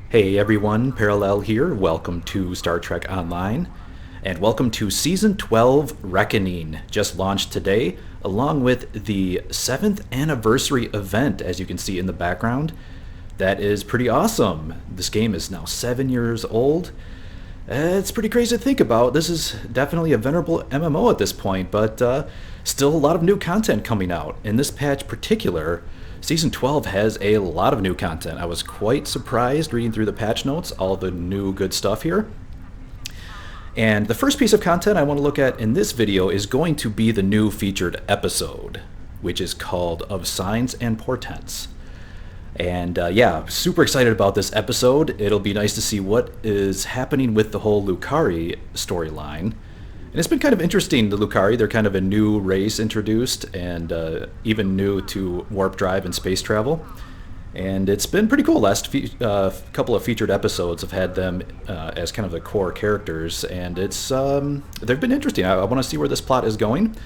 Hey everyone, Parallel here. Welcome to Star Trek Online, and welcome to Season 12 Reckoning, just launched today, along with the 7th anniversary event, as you can see in the background. That is pretty awesome. This game is now 7 years old. It's pretty crazy to think about. This is definitely a venerable MMO at this point, but still a lot of new content coming out. In this patch particular, Season 12 has a lot of new content. I was quite surprised reading through the patch notes, all the new good stuff here. And the first piece of content I want to look at in this video is going to be the new featured episode, which is called Of Signs and Portents. And yeah, super excited about this episode. It'll be nice to see what is happening with the whole Lucari storyline. And it's been kind of interesting, the Lucari. They're kind of a new race introduced, and even new to warp drive and space travel. And it's been pretty cool. Last couple of featured episodes have had them as kind of the core characters, and it's they've been interesting. I want to see where this plot is going.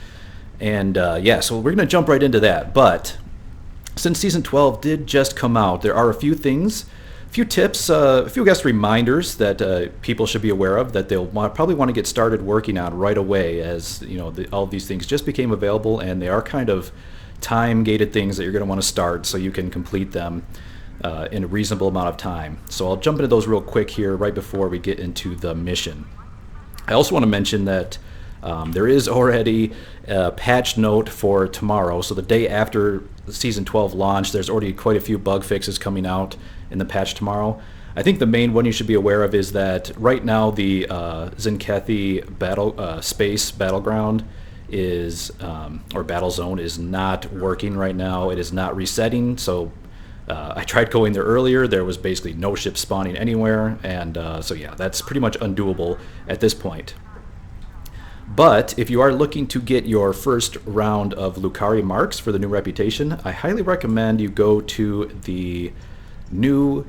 And yeah, so we're going to jump right into that. But since Season 12 did just come out, there are a few things, a few tips, a few guest reminders that people should be aware of that they'll probably want to get started working on right away, as you know, all of these things just became available, and they are kind of time-gated things that you're going to want to start so you can complete them in a reasonable amount of time. So I'll jump into those real quick here right before we get into the mission. I also want to mention that there is already a patch note for tomorrow, so the day after Season 12 launch, there's already quite a few bug fixes coming out in the patch tomorrow. I think the main one you should be aware of is that right now the Zinkethi space battleground is, or battle zone, is not working right now. It is not resetting, so I tried going there earlier. There was basically no ship spawning anywhere, and so yeah, that's pretty much undoable at this point. But if you are looking to get your first round of Lucari marks for the new reputation, I highly recommend you go to the new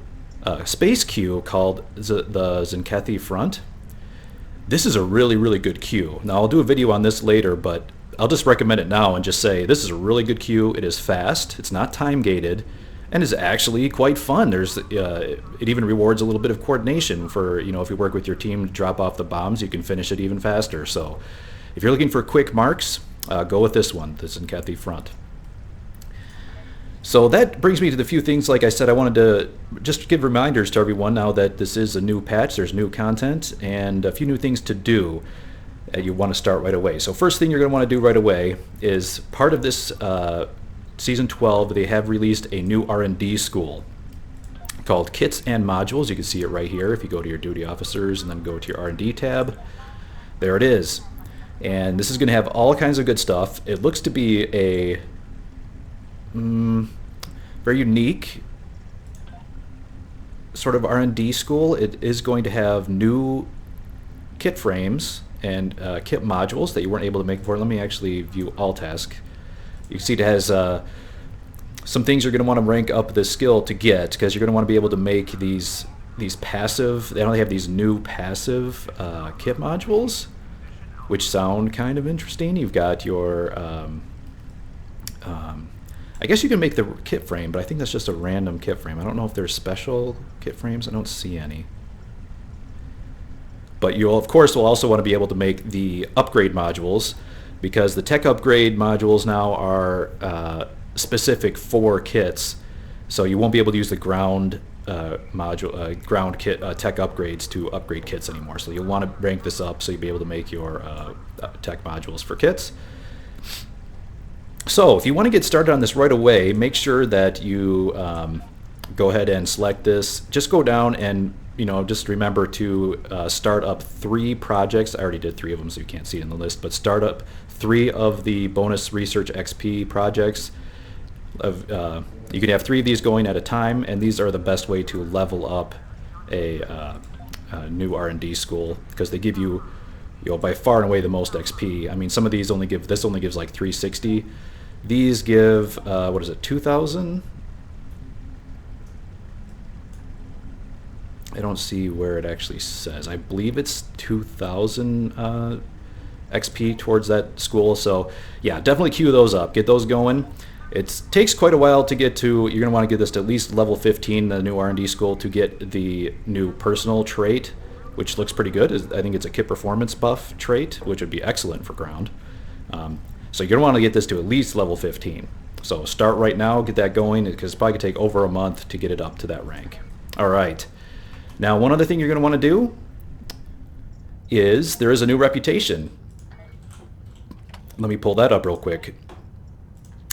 space queue called the Zinkethi Front. This is a really, really good queue. Now, I'll do a video on this later, but I'll just recommend it now and just say this is a really good queue. It is fast, it's not time-gated, and is actually quite fun. There's it even rewards a little bit of coordination for, you know, if you work with your team to drop off the bombs, you can finish it even faster. So if you're looking for quick marks, go with this one, the Zinkethi Front. So that brings me to the few things, like I said, I wanted to just give reminders to everyone now that this is a new patch, there's new content, and a few new things to do that you want to start right away. So first thing you're going to want to do right away is part of this Season 12, they have released a new R&D school called Kits and Modules. You can see it right here if you go to your duty officers and then go to your R&D tab. There it is. And this is going to have all kinds of good stuff. It looks to be a very unique sort of R&D school. It is going to have new kit frames and kit modules that you weren't able to make before. Let me actually view all task. You can see it has some things you're going to want to rank up the skill to get, because you're going to want to be able to make these passive. They only have these new passive kit modules, which sound kind of interesting. You've got your I guess you can make the kit frame, but I think that's just a random kit frame. I don't know if there's special kit frames. I don't see any. But you'll, of course, will also want to be able to make the upgrade modules, because the tech upgrade modules now are specific for kits. So you won't be able to use the ground ground kit tech upgrades to upgrade kits anymore. So you'll want to rank this up so you'll be able to make your tech modules for kits. So if you want to get started on this right away, make sure that you go ahead and select this. Just go down and, you know, just remember to start up 3 projects. I already did 3 of them, so you can't see it in the list, but start up 3 of the bonus research XP projects. You can have 3 of these going at a time, and these are the best way to level up a new R&D school, because they give you, by far and away the most XP. I mean, some of these only give, this only gives like 360. These give, what is it, 2,000? I don't see where it actually says. I believe it's 2,000 XP towards that school. So yeah, definitely queue those up. Get those going. It takes quite a while to get to. You're going to want to get this to at least level 15, the new R&D school, to get the new personal trait, which looks pretty good. I think it's a Kit performance buff trait, which would be excellent for ground. So you're going to want to get this to at least level 15. So start right now, get that going, because it's probably going to take over a month to get it up to that rank. All right. Now, one other thing you're going to want to do is there is a new reputation. Let me pull that up real quick.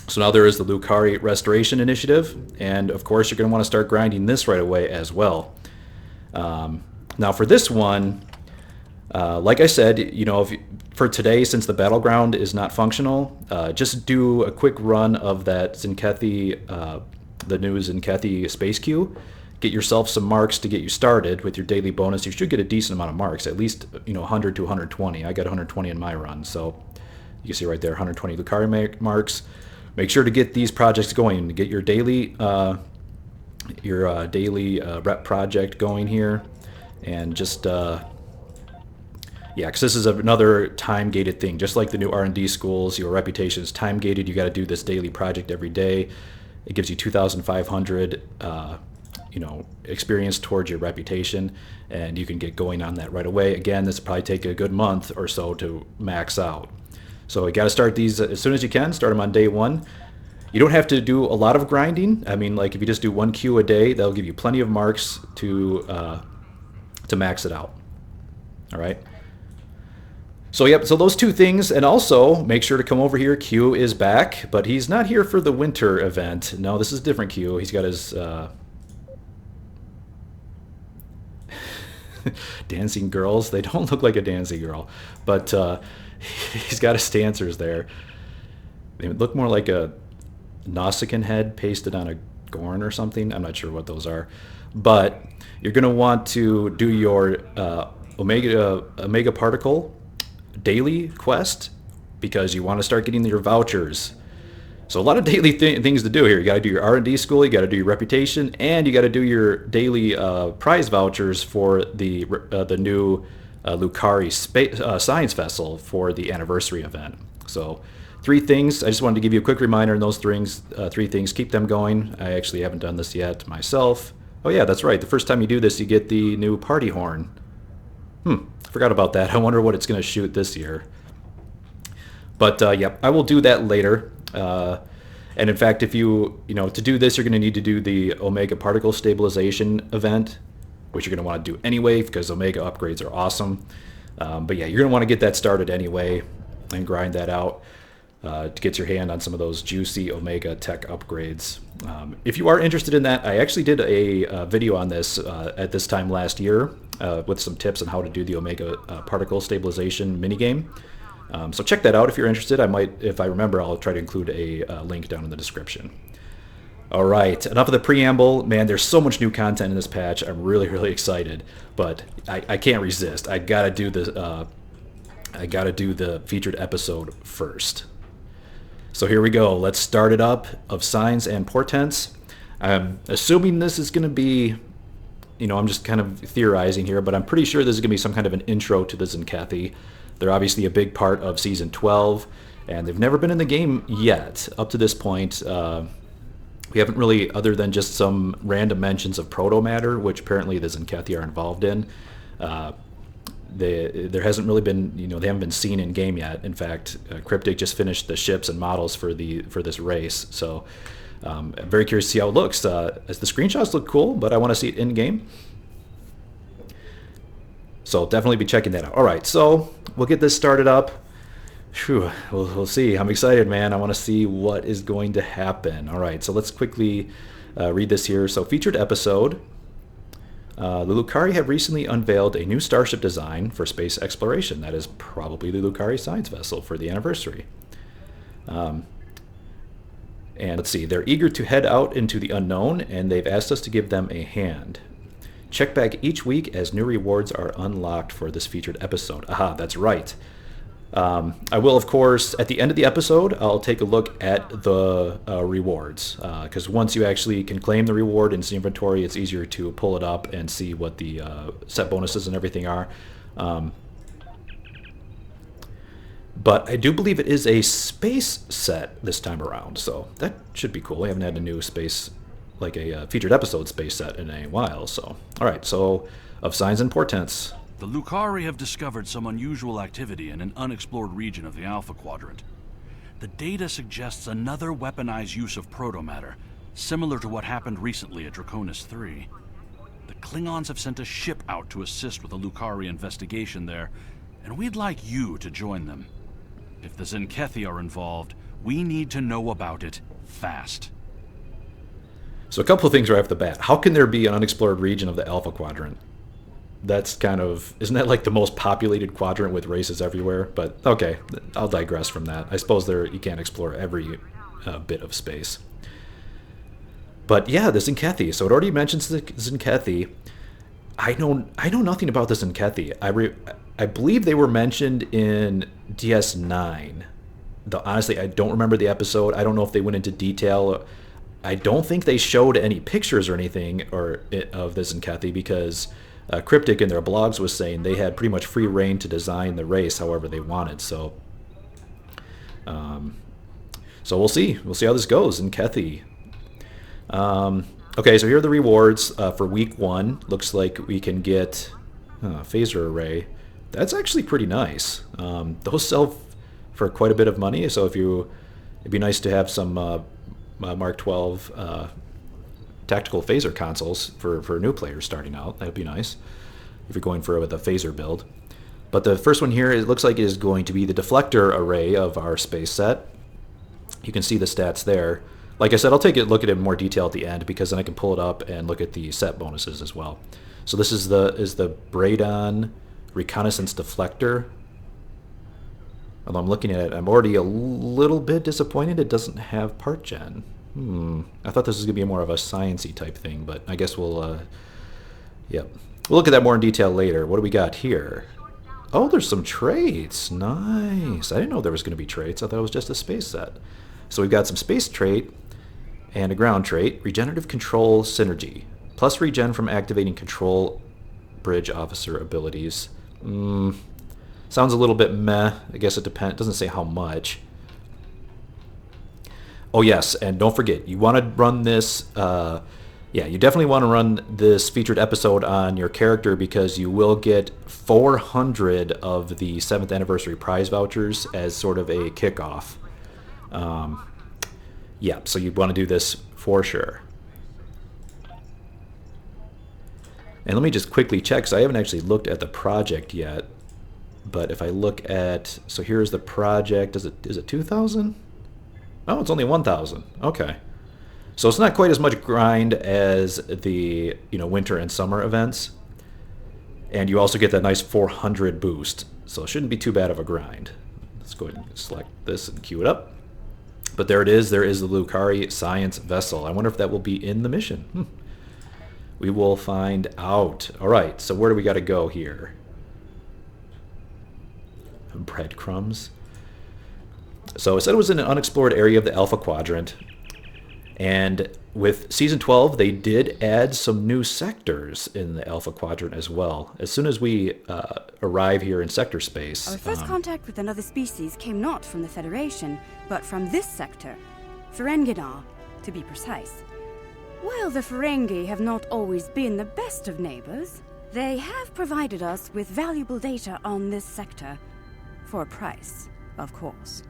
So now there is the Lucari Restoration Initiative, and of course you're going to want to start grinding this right away as well. Now for this one, like I said, for today, since the battleground is not functional, just do a quick run of that Zinkethi, the new Zinkethi space queue. Get yourself some marks to get you started with your daily bonus. You should get a decent amount of marks, at least 100 to 120. I got 120 in my run, so you can see right there 120 Lucari marks. Make sure to get these projects going. Get your daily rep project going here, and just yeah, because this is another time-gated thing. Just like the new R&D schools, your reputation is time-gated. You got to do this daily project every day. It gives you 2,500 experience towards your reputation, and you can get going on that right away. Again, this will probably take a good month or so to max out. So you got to start these as soon as you can. Start them on day one. You don't have to do a lot of grinding. I mean, like if you just do 1 queue a day, that'll give you plenty of marks to max it out. All right. So yep, so those two things, and also make sure to come over here. Q is back, but he's not here for the winter event. No, this is a different Q. He's got his dancing girls. They don't look like a dancing girl, but he's got his stancers there. They look more like a Nausicaan head pasted on a Gorn or something. I'm not sure what those are, but you're going to want to do your Omega Particle daily quest, because you want to start getting your vouchers. So a lot of daily things to do here. You got to do your R&D school, you got to do your reputation, and you got to do your daily prize vouchers for the new Lucari science vessel for the anniversary event. So 3 things. I just wanted to give you a quick reminder on those 3 things. Keep them going. I actually haven't done this yet myself. Oh yeah, that's right. The first time you do this, you get the new party horn. Forgot about that. I wonder what it's going to shoot this year. But yep, I will do that later. And in fact, if to do this, you're going to need to do the Omega Particle Stabilization event, which you're going to want to do anyway, because Omega upgrades are awesome. But yeah, you're going to want to get that started anyway and grind that out to get your hand on some of those juicy Omega tech upgrades. If you are interested in that, I actually did a video on this at this time last year with some tips on how to do the Omega Particle Stabilization minigame. So check that out if you're interested. I might, if I remember, I'll try to include a link down in the description. All right, enough of the preamble. Man, there's so much new content in this patch. I'm really, really excited, but I can't resist. I gotta do the featured episode first. So here we go. Let's start it up of Signs and Portents. I'm assuming this is going to be, I'm just kind of theorizing here, but I'm pretty sure this is going to be some kind of an intro to the Zinkethi. They're obviously a big part of Season 12, and they've never been in the game yet. Up to this point, we haven't really, other than just some random mentions of Protomatter, which apparently the Zinkethi are involved in. There hasn't really been, they haven't been seen in game yet. In fact, Cryptic just finished the ships and models for this race, so I'm very curious to see how it looks. As the screenshots look cool, but I want to see it in game. So definitely be checking that out. All right, so we'll get this started up. Whew, we'll see. I'm excited, man. I want to see what is going to happen. All right, so let's quickly read this here. So featured episode. The Lucari have recently unveiled a new starship design for space exploration. That is probably the Lucari science vessel for the anniversary. And let's see, they're eager to head out into the unknown, and they've asked us to give them a hand. Check back each week as new rewards are unlocked for this featured episode. Aha, that's right. I will, of course, at the end of the episode, I'll take a look at the rewards, because once you actually can claim the reward in the inventory, it's easier to pull it up and see what the set bonuses and everything are. But I do believe it is a space set this time around, so that should be cool. We haven't had a new space, like a featured episode space set in a while, so. Alright, so, of Signs and Portents. The Lucari have discovered some unusual activity in an unexplored region of the Alpha Quadrant. The data suggests another weaponized use of Protomatter, similar to what happened recently at Draconis 3. The Klingons have sent a ship out to assist with the Lucari investigation there, and we'd like you to join them. If the Zenkethi are involved, we need to know about it fast. So a couple of things right off the bat. How can there be an unexplored region of the Alpha Quadrant? That's kind of... Isn't that like the most populated quadrant with races everywhere? But, okay, I'll digress from that. I suppose you can't explore every bit of space. But yeah, the Zenkethi. So it already mentions the Zenkethi. I know nothing about the Zenkethi. I believe they were mentioned in DS9. Honestly, I don't remember the episode. I don't know if they went into detail. I don't think they showed any pictures or anything of the Zenkethi because Cryptic in their blogs was saying they had pretty much free reign to design the race however they wanted. So, so we'll see. We'll see how this goes. Zenkethi. Okay, so here are the rewards for week 1. Looks like we can get phaser array. That's actually pretty nice. Those sell for quite a bit of money, so it'd be nice to have some Mark 12 tactical phaser consoles for new players starting out. That'd be nice if you're going with a phaser build. But the first one here, it looks like it is going to be the deflector array of our space set. You can see the stats there. Like I said, I'll take a look at it in more detail at the end because then I can pull it up and look at the set bonuses as well. So this is the Braydon reconnaissance deflector. Although I'm looking at it, I'm already a little bit disappointed it doesn't have part gen. I thought this was going to be more of a sciencey type thing, but I guess we'll look at that more in detail later. What do we got here? Oh, there's some traits. Nice. I didn't know there was going to be traits. I thought it was just a space set. So we've got some space trait and a ground trait. Regenerative control synergy. Plus regen from activating control bridge officer abilities. Sounds a little bit meh. I guess it depends. It doesn't say how much. Oh yes, and don't forget, you want to run this, you definitely want to run this featured episode on your character because you will get 400 of the 7th anniversary prize vouchers as sort of a kickoff. So you want to do this for sure. And let me just quickly check, because I haven't actually looked at the project yet. But if I look at, so here's the project, is it 2,000? Oh, it's only 1,000. Okay. So it's not quite as much grind as the winter and summer events. And you also get that nice 400 boost. So it shouldn't be too bad of a grind. Let's go ahead and select this and queue it up. But there it is. There is the Lucari science vessel. I wonder if that will be in the mission. We will find out. All right, so where do we got to go here? Breadcrumbs. So it said it was in an unexplored area of the Alpha Quadrant. And with Season 12, they did add some new sectors in the Alpha Quadrant as well. As soon as we arrive here in sector space... Our first contact with another species came not from the Federation, but from this sector. Ferenginar, to be precise. While the Ferengi have not always been the best of neighbors, they have provided us with valuable data on this sector. For a price, of course.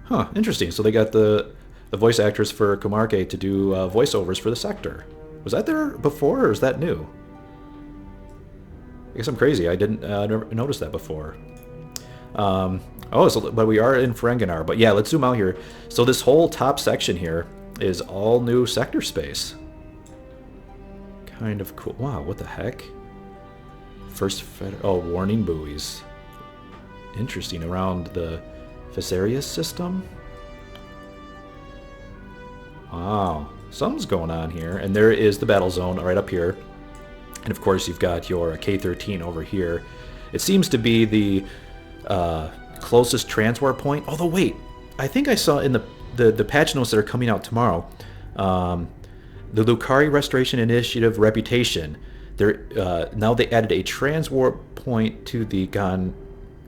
Huh, interesting. So they got the voice actress for Kumarke to do voiceovers for the sector. Was that there before, or is that new? I guess I'm crazy. I didn't never notice that before. But we are in Ferenginar. But yeah, let's zoom out here. So this whole top section here is all new sector space. Kind of cool. Wow, what the heck? Warning buoys. Interesting, around the Fissarius system. Wow, something's going on here. And there is the battle zone right up here. And of course you've got your K-13 over here. It seems to be the closest transwar point. Although wait, I think I saw in the patch notes that are coming out tomorrow, the Lucari Restoration Initiative reputation. Now they added a transwarp point to the Gon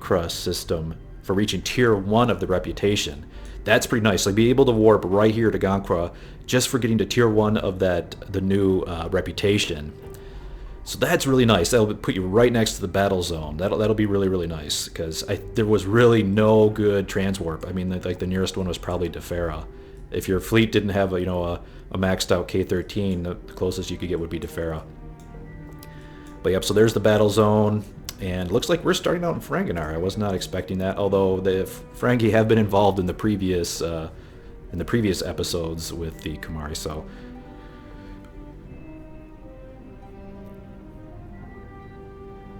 Crust system for reaching tier 1 of the reputation. That's pretty nice. Like, be able to warp right here to Gankra just for getting to tier 1 of the new reputation. So that's really nice. That'll put you right next to the battle zone. That'll be really, really nice, because there was really no good transwarp. I mean, like, the nearest one was probably Defera. If your fleet didn't have a maxed out K-13, the closest you could get would be Defera. But yep, so there's the battle zone, and it looks like we're starting out in Ferenginar. I was not expecting that, although the Ferengi have been involved in the previous episodes with the Kumari. So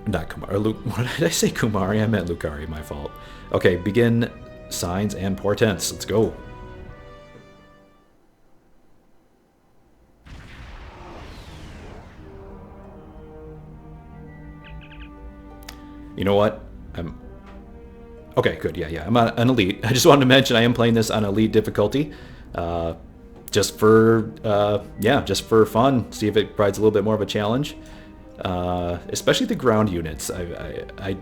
not Kumari. What did I say? Kumari? I meant Lukari. My fault. Okay, begin signs and portents. Let's go. You know what? Okay, good. Yeah. I'm on elite. I just wanted to mention I am playing this on elite difficulty, just for fun. See if it provides a little bit more of a challenge, especially the ground units. I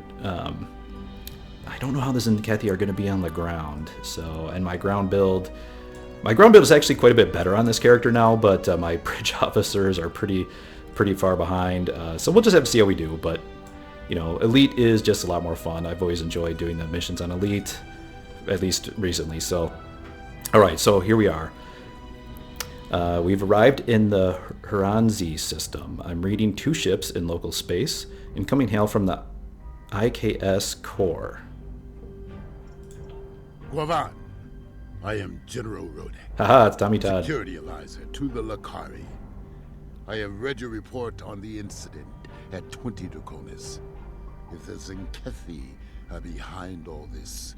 don't know how the Zenkethi are going to be on the ground. So, and my ground build is actually quite a bit better on this character now, but my bridge officers are pretty far behind. So we'll just have to see how we do, but. You know, Elite is just a lot more fun. I've always enjoyed doing the missions on Elite, at least recently. So, alright, so here we are. We've arrived in the Huranzi system. I'm reading 2 ships in local space. Incoming hail from the IKS core. Guavan, I am General Rodek. Haha, it's Tommy Todd. Security advisor to the Lucari. I have read your report on the incident at 20 Draconis. If the Zenkethi are behind all this,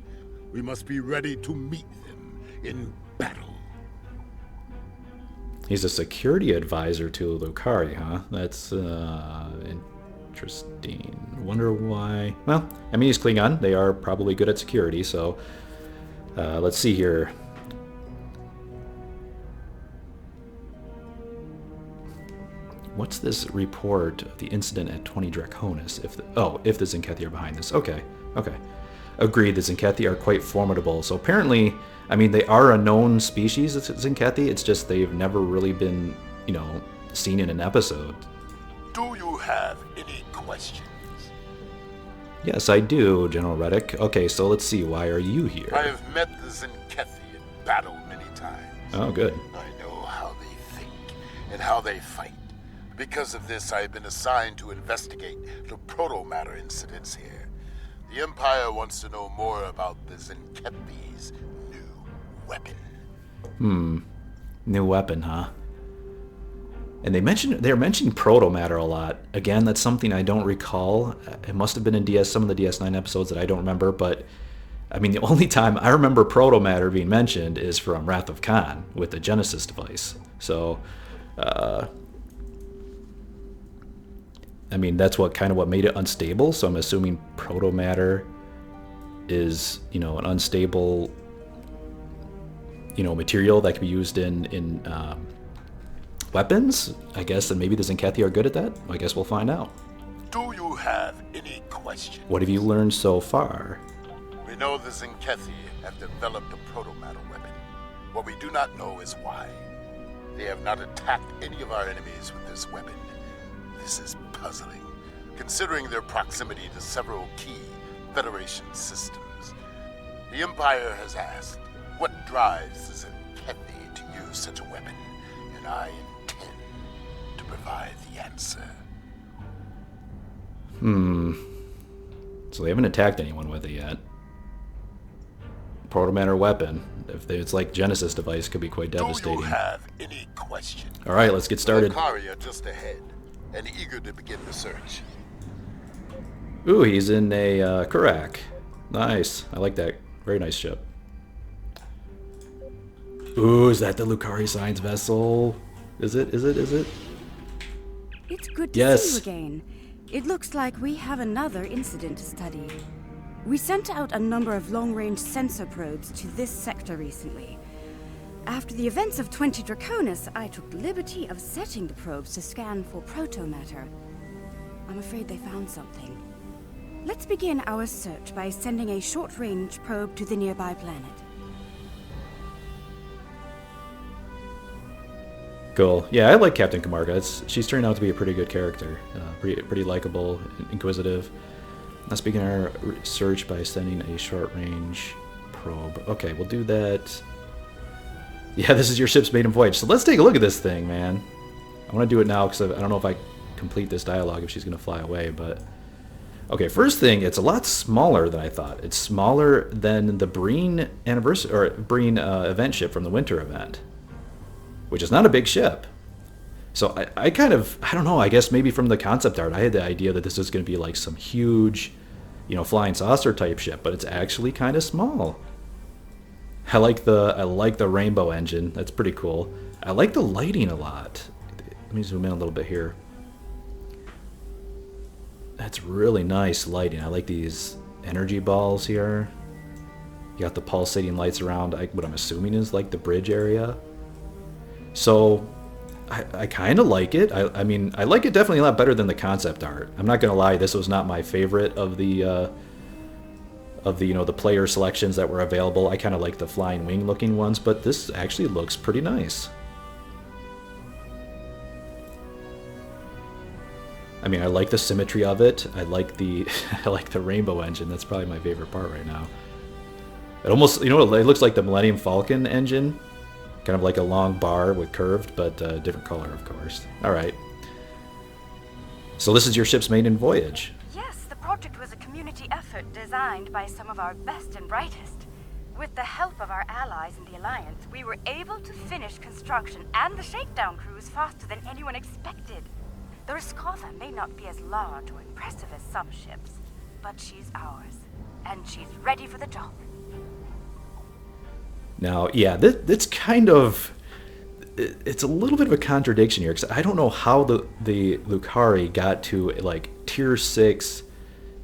we must be ready to meet them in battle. He's a security advisor to Lucari, huh? That's interesting. Wonder why. Well, I mean, he's Klingon. They are probably good at security, so let's see here. What's this report of the incident at 20 Draconis? If the Zenkethi are behind this. Okay. Agreed, the Zenkethi are quite formidable. So apparently, I mean, they are a known species, Zenkethi. It's just they've never really been, seen in an episode. Do you have any questions? Yes, I do, General Reddick. Okay, so let's see. Why are you here? I have met the Zenkethi in battle many times. Oh, good. I know how they think and how they fight. Because of this, I have been assigned to investigate the Protomatter incidents here. The Empire wants to know more about the Zenkethi's new weapon. New weapon, huh? And they're mentioning Protomatter a lot. Again, that's something I don't recall. It must have been in some of the DS9 episodes that I don't remember, but I mean, the only time I remember Protomatter being mentioned is from Wrath of Khan with the Genesis device. So, I mean, that's what made it unstable, so I'm assuming Protomatter is, an unstable, material that can be used in weapons, I guess, and maybe the Zenkethi are good at that. I guess we'll find out. Do you have any questions? What have you learned so far? We know the Zenkethi have developed a Protomatter weapon. What we do not know is why. They have not attacked any of our enemies with this weapon. This is puzzling, considering their proximity to several key Federation systems. The Empire has asked, what drives the Zenkethi to use such a weapon? And I intend to provide the answer. So they haven't attacked anyone with it yet. Protomatter weapon, if it's like Genesis device, could be quite devastating. Do you have any questions? All right, let's get started. Lucari are just ahead and eager to begin the search. Ooh, he's in a Karak. Nice. I like that. Very nice ship. Ooh, is that the Lucari Signs vessel? Is it? It's good to see you again. It looks like we have another incident to study. We sent out a number of long-range sensor probes to this sector recently. After the events of 20 Draconis, I took the liberty of setting the probes to scan for protomatter. I'm afraid they found something. Let's begin our search by sending a short-range probe to the nearby planet. Cool. Yeah, I like Captain Camarga. She's turned out to be a pretty good character. Pretty likable, inquisitive. Let's begin our search by sending a short-range probe. Okay, we'll do that. Yeah, this is your ship's maiden voyage. So let's take a look at this thing, man. I want to do it now because I don't know if I complete this dialogue if she's going to fly away, but... Okay, first thing, it's a lot smaller than I thought. It's smaller than the Breen anniversary or Breen event ship from the winter event, which is not a big ship. So I kind of, I don't know, I guess maybe from the concept art, I had the idea that this is going to be like some huge, you know, flying saucer type ship, but it's actually kind of small. I like the rainbow engine. That's pretty cool. I like the lighting a lot. Let me zoom in a little bit here. That's really nice lighting. I like these energy balls here. You got the pulsating lights around what I'm assuming is like the bridge area. So I kind of like it. I mean, I like it definitely a lot better than the concept art. I'm not gonna lie, this was not my favorite of the you know, the player selections that were available. I kind of like the flying wing looking ones, but this actually looks pretty nice. I mean, I like the symmetry of it. I like the I like the rainbow engine. That's probably my favorite part right now. It almost, you know, it looks like the Millennium Falcon engine. Kind of like a long bar with curved, but different color, of course. All right. So this is your ship's maiden voyage. Yes, the project was a community effort designed by some of our best and brightest. With the help of our allies in the Alliance, we were able to finish construction and the shakedown cruise faster than anyone expected. The Riskova may not be as large or impressive as some ships, but she's ours, and she's ready for the job. Now, yeah, that's kind of... It's a little bit of a contradiction here, because I don't know how the Lucari got to, like, Tier 6,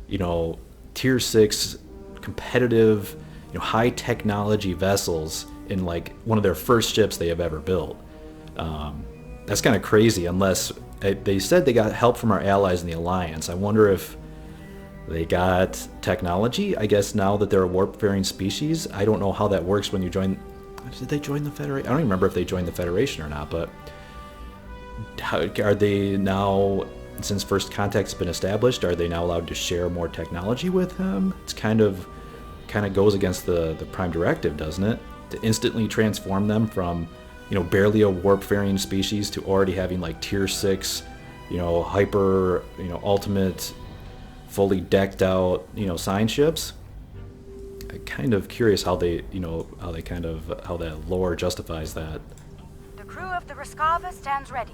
you know, Tier 6 competitive, you know, high-technology vessels in, like, one of their first ships they have ever built. That's kind of crazy, unless... They said they got help from our allies in the Alliance. I wonder if they got technology, I guess, now that they're a warp-faring species. I don't know how that works when you join... Did they join the Federation? I don't even remember if they joined the Federation or not, but... Are they now, since First Contact's been established, are they now allowed to share more technology with him? It's kind of goes against the Prime Directive, doesn't it? To instantly transform them from... you know, barely a warp-faring species to already having like Tier 6, you know, hyper, you know, ultimate, fully decked out, you know, sign ships. I'm kind of curious how they, you know, how that lore justifies that. The crew of the Riskova stands ready.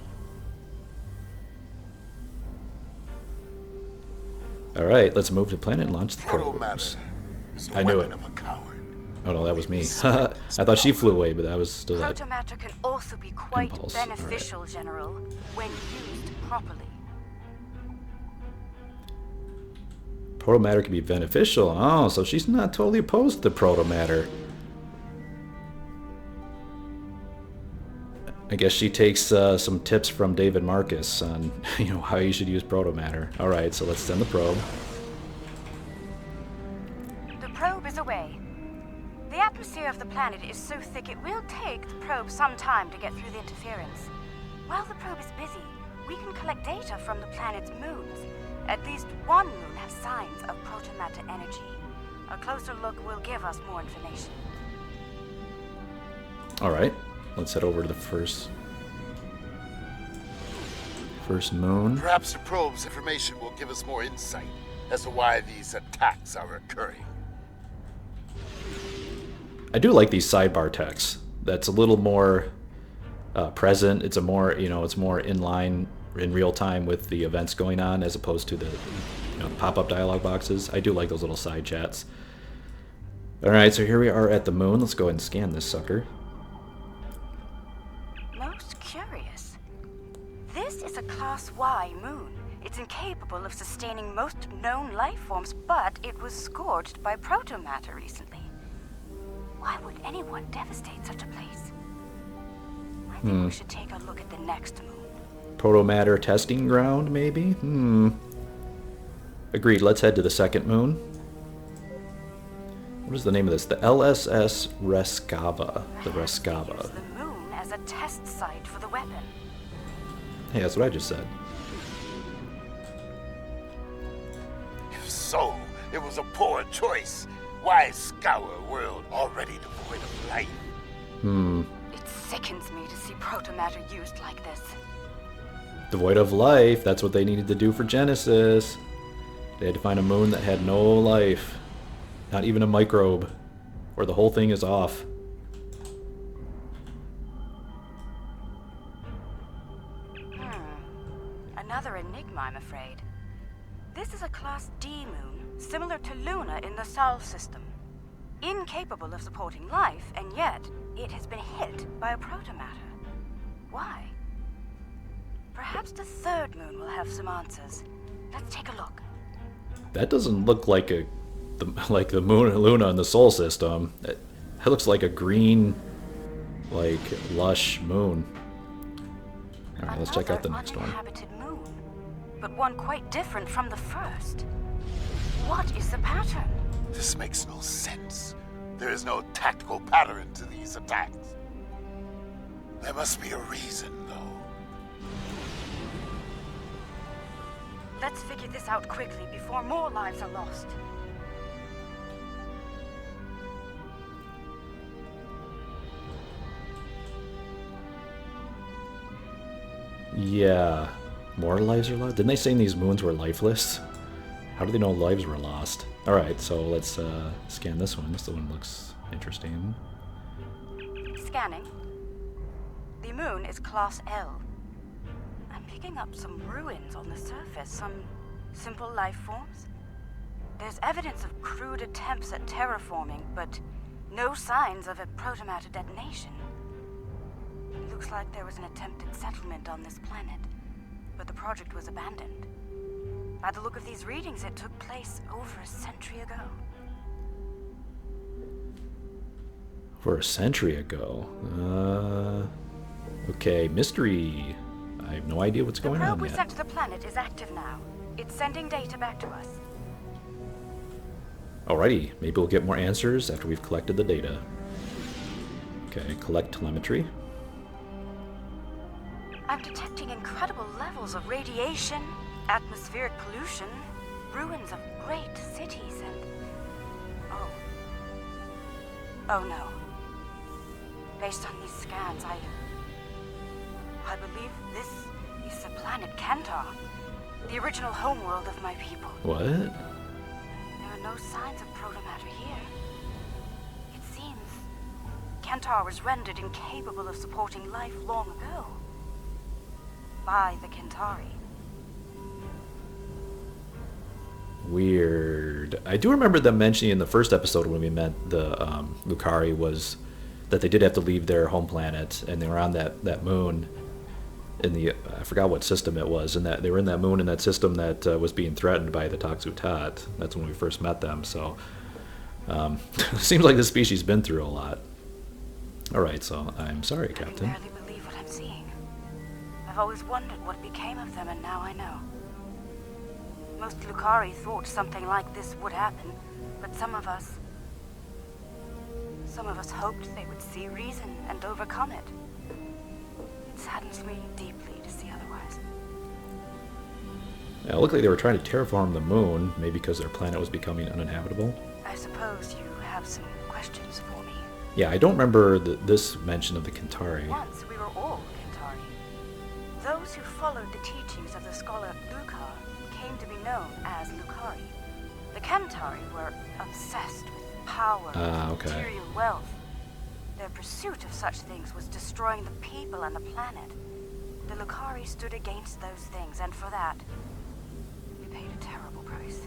All right, let's move to planet and launch the Protomatter probes. is the I knew weapon it. of a coward. Oh no, that was me. I thought she flew away, but that was still that. Protomatter can also be quite Impulse. beneficial, General, when used properly. Protomatter can be beneficial. Oh, so she's not totally opposed to Protomatter. I guess she takes some tips from David Marcus on, you know, how you should use Protomatter. All right, so let's send the probe. The probe is away. The atmosphere of the planet is so thick it will take the probe some time to get through the interference. While the probe is busy, we can collect data from the planet's moons. At least one moon has signs of protomatter energy. A closer look will give us more information. All right, let's head over to the first moon. Perhaps the probe's information will give us more insight as to why these attacks are occurring. I do like these sidebar texts. That's a little more present. It's a more, you know, it's more in line, in real time with the events going on, as opposed to the, you know, pop-up dialog boxes. I do like those little side chats. All right, so here we are at the moon. Let's go ahead and scan this sucker. Most curious. This is a Class Y moon. It's incapable of sustaining most known life forms, but it was scorched by protomatter recently. Why would anyone devastate such a place? I think we should take a look at the next moon. Protomatter testing ground, maybe? Agreed, let's head to the second moon. What is the name of this? The LSS Rescava. The Rescava. Use the moon as a test site for the weapon. Hey, that's what I just said. If so, it was a poor choice. Why scour a world already devoid of life? It sickens me to see protomatter used like this. Devoid of life. That's what they needed to do for Genesis. They had to find a moon that had no life. Not even a microbe. Or the whole thing is off. Another enigma, I'm afraid. This is a Class D moon, similar to Luna in the Sol system. Incapable of supporting life, and yet it has been hit by a protomatter. Why? Perhaps the third moon will have some answers. Let's take a look. That doesn't look like the moon and Luna in the Sol system. It looks like a green, like, lush moon. Alright, let's check out the next one. Uninhabited moon, but one quite different from the first. What is the pattern? This makes no sense. There is no tactical pattern to these attacks. There must be a reason, though. Let's figure this out quickly before more lives are lost. Yeah. More lives are lost? Didn't they say these moons were lifeless? How do they know lives were lost? Alright, so let's scan this one. This one looks interesting. Scanning. The moon is Class L. I'm picking up some ruins on the surface, some simple life forms. There's evidence of crude attempts at terraforming, but no signs of a protomatter detonation. It looks like there was an attempted settlement on this planet, but the project was abandoned. By the look of these readings, it took place over a century ago. For a century ago. Okay, mystery. I have no idea what's going on The probe we yet. sent to the planet is active now. It's sending data back to us. Alrighty, maybe we'll get more answers after we've collected the data. Okay, collect telemetry. I'm detecting incredible levels of radiation, atmospheric pollution, ruins of great cities, and... Oh no. Based on these scans, I believe this is the planet Kantar, the original homeworld of my people. What? There are no signs of protomatter here. It seems Kantar was rendered incapable of supporting life long ago. By the Kentari. Weird. I do remember them mentioning in the first episode when we met the Lucari was that they did have to leave their home planet and they were on that moon in the I forgot what system it was, and that they were in that moon in that system that was being threatened by the Toxutat. That's when we first met them. So seems like this species been through a lot. All right, so I'm sorry, Captain. I can barely believe what I'm seeing. I've always wondered what became of them, and now I know. Most Lucari thought something like this would happen, but some of us hoped they would see reason and overcome it. It saddens me deeply to see otherwise. Yeah, it looked like they were trying to terraform the moon, maybe because their planet was becoming uninhabitable. I suppose you have some questions for me. Yeah, I don't remember this mention of the Kentari. Once we were all Kentari. Those who followed the teachings of the scholar Lukar came to be known as Lucari. The Kentari were obsessed with power and okay. material wealth. Their pursuit of such things was destroying the people and the planet. The Lucari stood against those things, and for that, we paid a terrible price.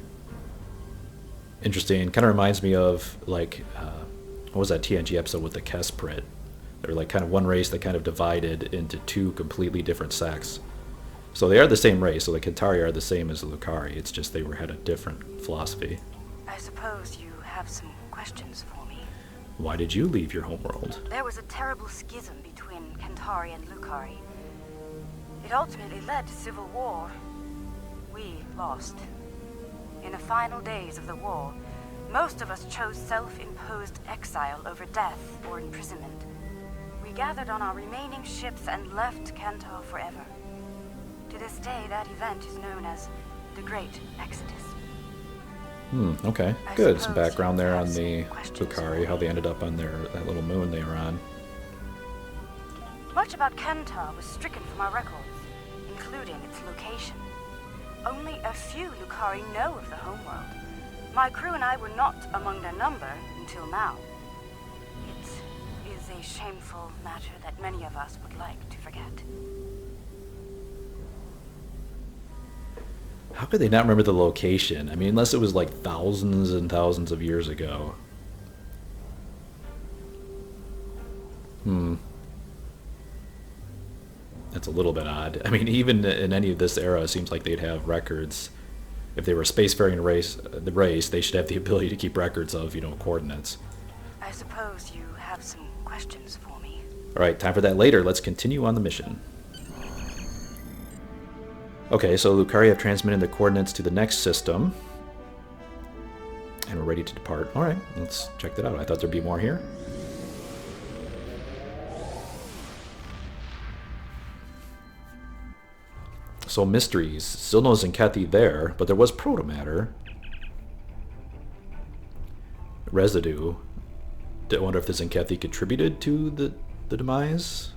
Interesting. Kind of reminds me of, like, what was that TNG episode with the Kesprit? They're like kind of one race that kind of divided into two completely different sects. So they are the same race, so the Kentari are the same as the Lucari. It's just they had a different philosophy. I suppose you have some questions for me. Why did you leave your homeworld? There was a terrible schism between Kentari and Lucari. It ultimately led to civil war. We lost. in the final days of the war, most of us chose self-imposed exile over death or imprisonment. We gathered on our remaining ships and left Kantar forever. To this day, that event is known as the Great Exodus. Okay. Good. Some background there on the Lucari, how they ended up on that little moon they were on. Much about Kantar was stricken from our records, including its location. Only a few Lucari know of the homeworld. My crew and I were not among their number until now. It is a shameful matter that many of us would like to forget. How could they not remember the location? I mean, unless it was like thousands and thousands of years ago. That's a little bit odd. I mean, even in any of this era, it seems like they'd have records. If they were a spacefaring race, they should have the ability to keep records of, coordinates. I suppose you have some questions for me. All right, time for that later. Let's continue on the mission. Okay, so Lucari have transmitted the coordinates to the next system. And we're ready to depart. All right, let's check that out. I thought there'd be more here. So mysteries. Still no Zinkethi there, but there was Protomatter. Residue. I wonder if the Zinkethi contributed to the demise.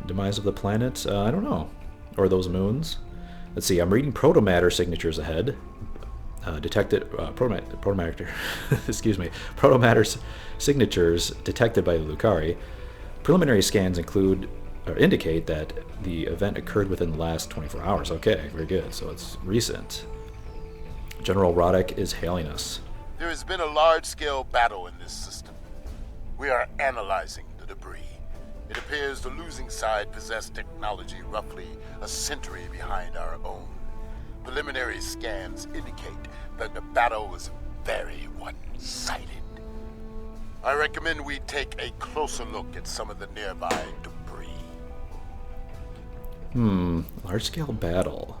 Demise of the planet? I don't know. Or those moons. Let's see, I'm reading Protomatter signatures ahead. Detected Protomatter excuse me. Protomatter signatures detected by the Lucari. Preliminary scans indicate that the event occurred within the last 24 hours. Okay, very good. So it's recent. General Roddick is hailing us. There has been a large-scale battle in this system. We are analyzing the debris. It appears the losing side possessed technology roughly a century behind our own. Preliminary scans indicate that the battle was very one-sided. I recommend we take a closer look at some of the nearby debris. Large-scale battle.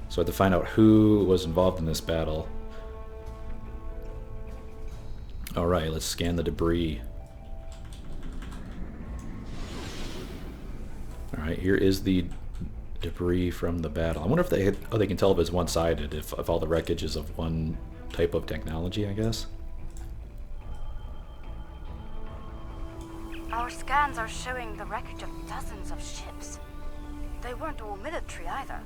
So I have to find out who was involved in this battle. Alright, let's scan the debris. Alright, here is the debris from the battle. I wonder if they can tell if it's one-sided, if all the wreckage is of one type of technology, I guess. Our scans are showing the wreckage of dozens of ships. They weren't all military either.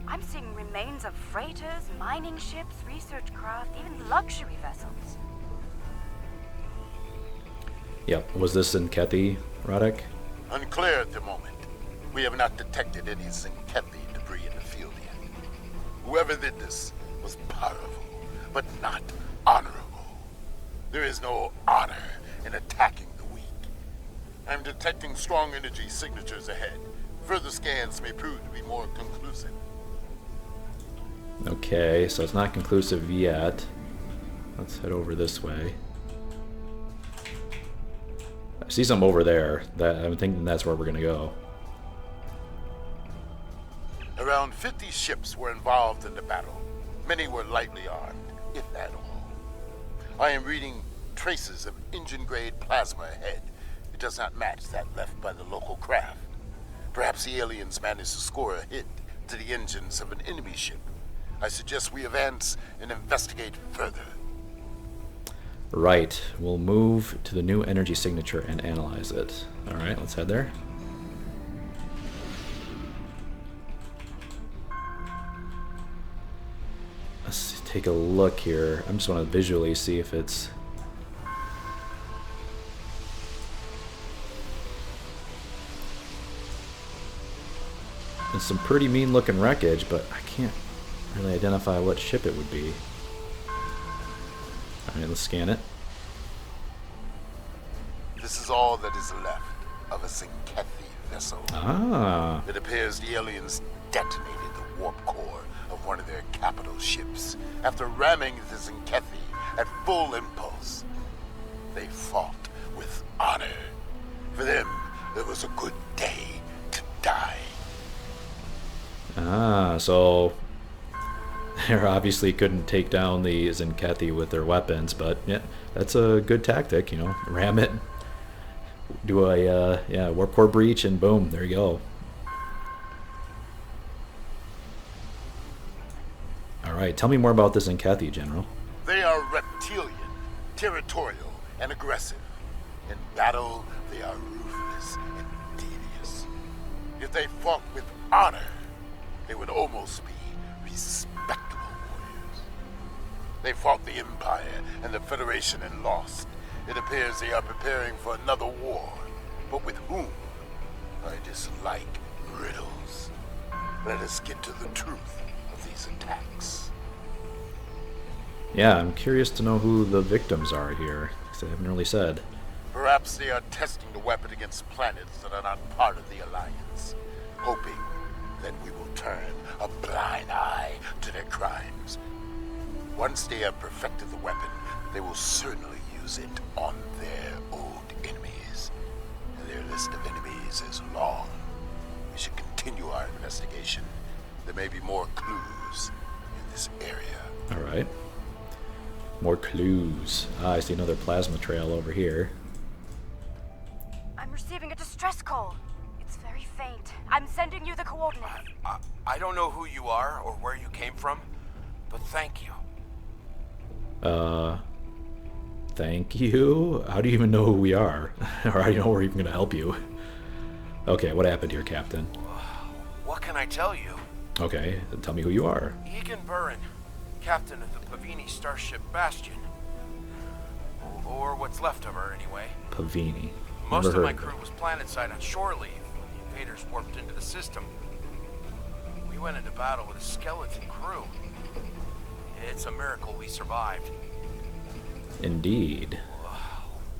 I'm seeing remains of freighters, mining ships, research craft, even luxury vessels. Yep. Was this Zinkethi, Roddick? Unclear at the moment. We have not detected any Zinkethi debris in the field yet. Whoever did this was powerful, but not honorable. There is no honor in attacking the weak. I'm detecting strong energy signatures ahead. Further scans may prove to be more conclusive. Okay, so it's not conclusive yet. Let's head over this way. I see some over there. I'm thinking that's where we're going to go. Around 50 ships were involved in the battle. Many were lightly armed, if at all. I am reading traces of engine-grade plasma ahead. It does not match that left by the local craft. Perhaps the aliens managed to score a hit to the engines of an enemy ship. I suggest we advance and investigate further. Right. We'll move to the new energy signature and analyze it. Alright, let's head there. Let's take a look here. I just want to visually see if it's... It's some pretty mean looking wreckage, but I can't really identify what ship it would be. Alright, let's scan it. This is all that is left of a Zinkethi vessel. Ah. It appears the aliens detonated the warp core of one of their capital ships after ramming the Zinkethi at full impulse. They fought with honor. For them, it was a good day to die. Ah, so they obviously couldn't take down the Zinkethi with their weapons, but yeah, that's a good tactic, you know. Ram it, do a yeah, warp core breach, and boom, there you go. All right, tell me more about the Zinkethi, General. They are reptilian, territorial, and aggressive. In battle, they are ruthless and devious. If they fought with honor, they would almost be respectable warriors. They fought the Empire and the Federation and lost. It appears they are preparing for another war, but with whom? I dislike riddles. Let us get to the truth of these attacks. Yeah, I'm curious to know who the victims are here, because they haven't really said. Perhaps they are testing the weapon against planets that are not part of the Alliance, hoping that we will turn a blind eye to their crimes. Once they have perfected the weapon, they will certainly use it on their old enemies. Their list of enemies is long. We should continue our investigation. There may be more clues in this area. All right. More clues. Ah, I see another plasma trail over here. I'm receiving a distress call. It's very faint. I'm sending you the coordinates. I don't know who you are or where you came from, but thank you. Thank you? How do you even know who we are? Or how do you know we're even going to help you? Okay, what happened here, Captain? What can I tell you? Okay, tell me who you are. Egan Burin, captain of the Pavini starship Bastion. Or what's left of her, anyway. Pavini. Most Never of my heard crew was planetside on shore leave when the invaders warped into the system. We went into battle with a skeleton crew. It's a miracle we survived. Indeed.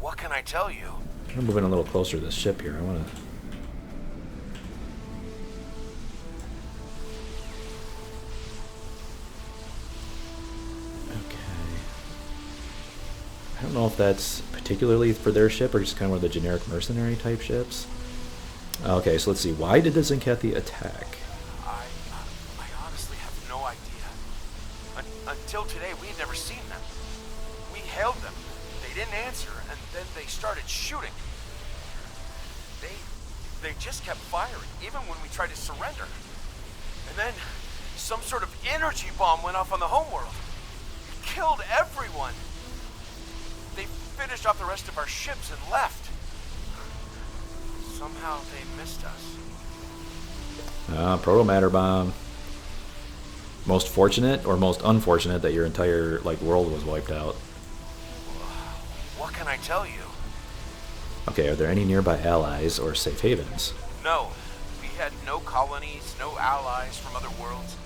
What can I tell you? I'm moving a little closer to this ship here. I want to... Okay. I don't know if that's particularly for their ship or just kind of one of the generic mercenary type ships. Okay, so let's see. Why did the Zinkethi attack? I honestly have no idea. Until today, we had never seen them. We hailed them. They didn't answer, and then they started shooting. They just kept firing, even when we tried to surrender. And then some sort of energy bomb went off on the homeworld. It killed everyone. They finished off the rest of our ships and left. Somehow they missed us. Protomatter bomb. Most fortunate or most unfortunate that your entire world was wiped out. What can I tell you? Okay, are there any nearby allies or safe havens? No. We had no colonies, no allies from other worlds.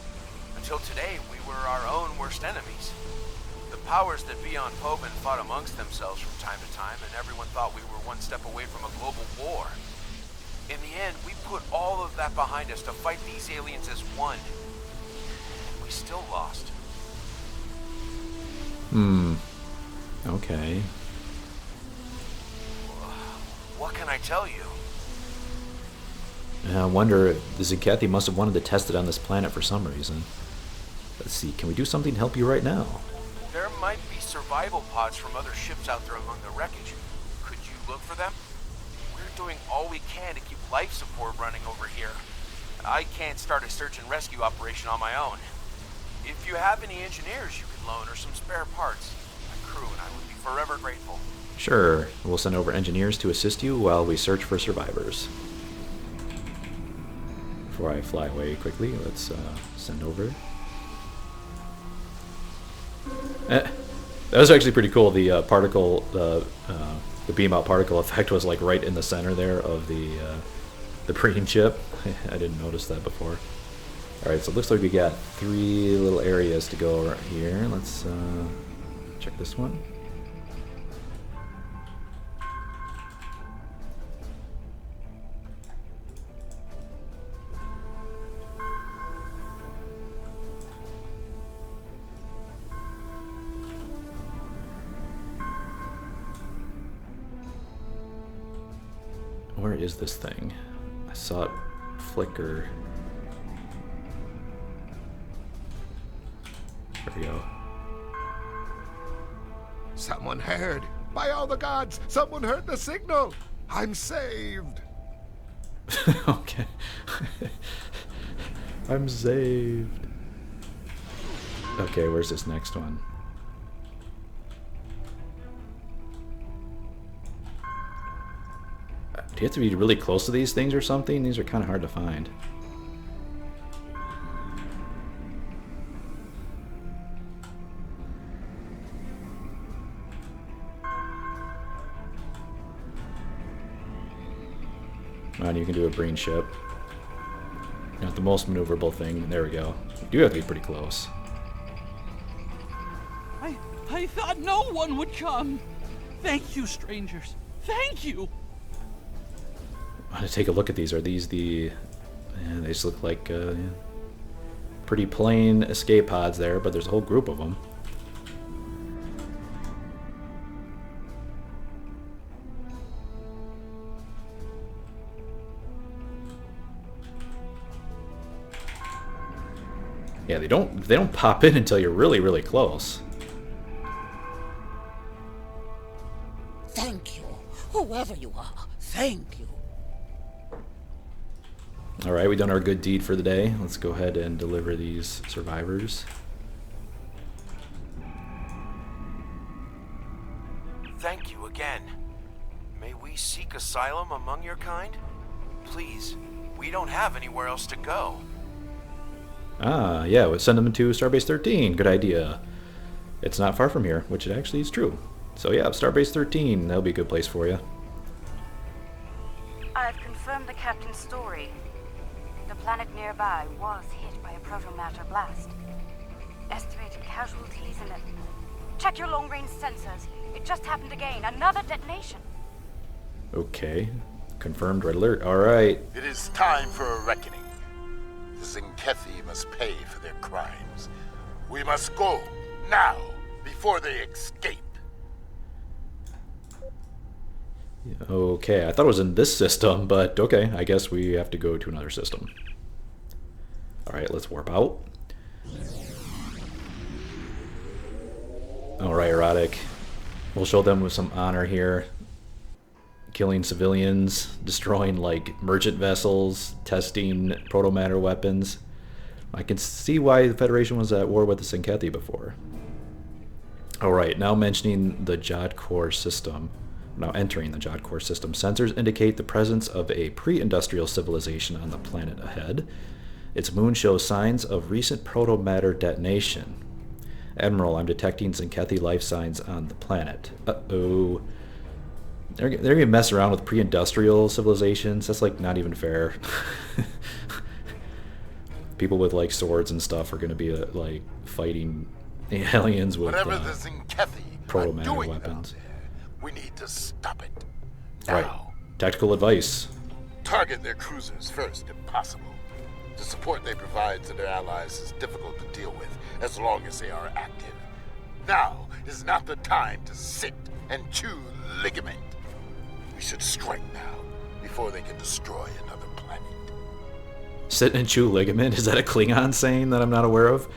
Until today, we were our own worst enemies. The powers that be on Poven fought amongst themselves from time to time, and everyone thought we were one step away from a global war. In the end, we put all of that behind us to fight these aliens as one. And we still lost. Okay. What can I tell you? I wonder if the Zinkethi must have wanted to test it on this planet for some reason. Let's see, can we do something to help you right now? There might be survival pods from other ships out there among the wreckage. Could you look for them? We're doing all we can to keep life support running over here. I can't start a search and rescue operation on my own. If you have any engineers you could loan or some spare parts, my crew and I would be forever grateful. Sure, we'll send over engineers to assist you while we search for survivors. Before I fly away quickly, let's send over. That was actually pretty cool. The particle, the beam out particle effect was right in the center there of the Breen chip. I didn't notice that before. All right, so it looks like we got 3 little areas to go right here. Let's check this one. Where is this thing? I saw it flicker. There we go. Someone heard. By all the gods, someone heard the signal. I'm saved. Okay. I'm saved. Okay, where's this next one? Do you have to be really close to these things or something? These are kind of hard to find. And you can do a Breen ship. Not the most maneuverable thing. There we go. You do have to be pretty close. I thought no one would come. Thank you, strangers. Thank you. I want to take a look at these. Are these the... Yeah, they just look like yeah, pretty plain escape pods there, but there's a whole group of them. Yeah, they don't pop in until you're really, really close. Thank you, whoever you are. Thank you. All right, we've done our good deed for the day. Let's go ahead and deliver these survivors. Thank you again. May we seek asylum among your kind? Please, we don't have anywhere else to go. Ah, yeah, we'll send them to Starbase 13. Good idea. It's not far from here, which it actually is true. So yeah, Starbase 13, that'll be a good place for you. I've confirmed the captain's story. The planet nearby was hit by a Protomatter blast. Estimated casualties in it. Check your long-range sensors. It just happened again. Another detonation. Okay. Confirmed, red alert. Alright. It is time for a reckoning. The Zinkethi must pay for their crimes. We must go, now, before they escape. Okay, I thought it was in this system, but okay, I guess we have to go to another system. Alright, let's warp out. Alright, Erotic. We'll show them with some honor here. Killing civilians, destroying like merchant vessels, testing protomatter weapons. I can see why the Federation was at war with the Zinkethi before. Alright, now mentioning the Jod Core system. Now entering the Jod Core system. Sensors indicate the presence of a pre-industrial civilization on the planet ahead. Its moon shows signs of recent protomatter detonation. Admiral, I'm detecting Zinkethi life signs on the planet. Uh-oh. They're gonna mess around with pre-industrial civilizations. That's like not even fair. People with like swords and stuff are gonna be like fighting aliens with Whatever the Zinkethi protomatter weapons. We need to stop it. Right. Now. Tactical advice. Target their cruisers first, if possible. The support they provide to their allies is difficult to deal with as long as they are active. Now is not the time to sit and chew ligament. We should strike now, before they can destroy another planet. Sit and chew ligament? Is that a Klingon saying that I'm not aware of?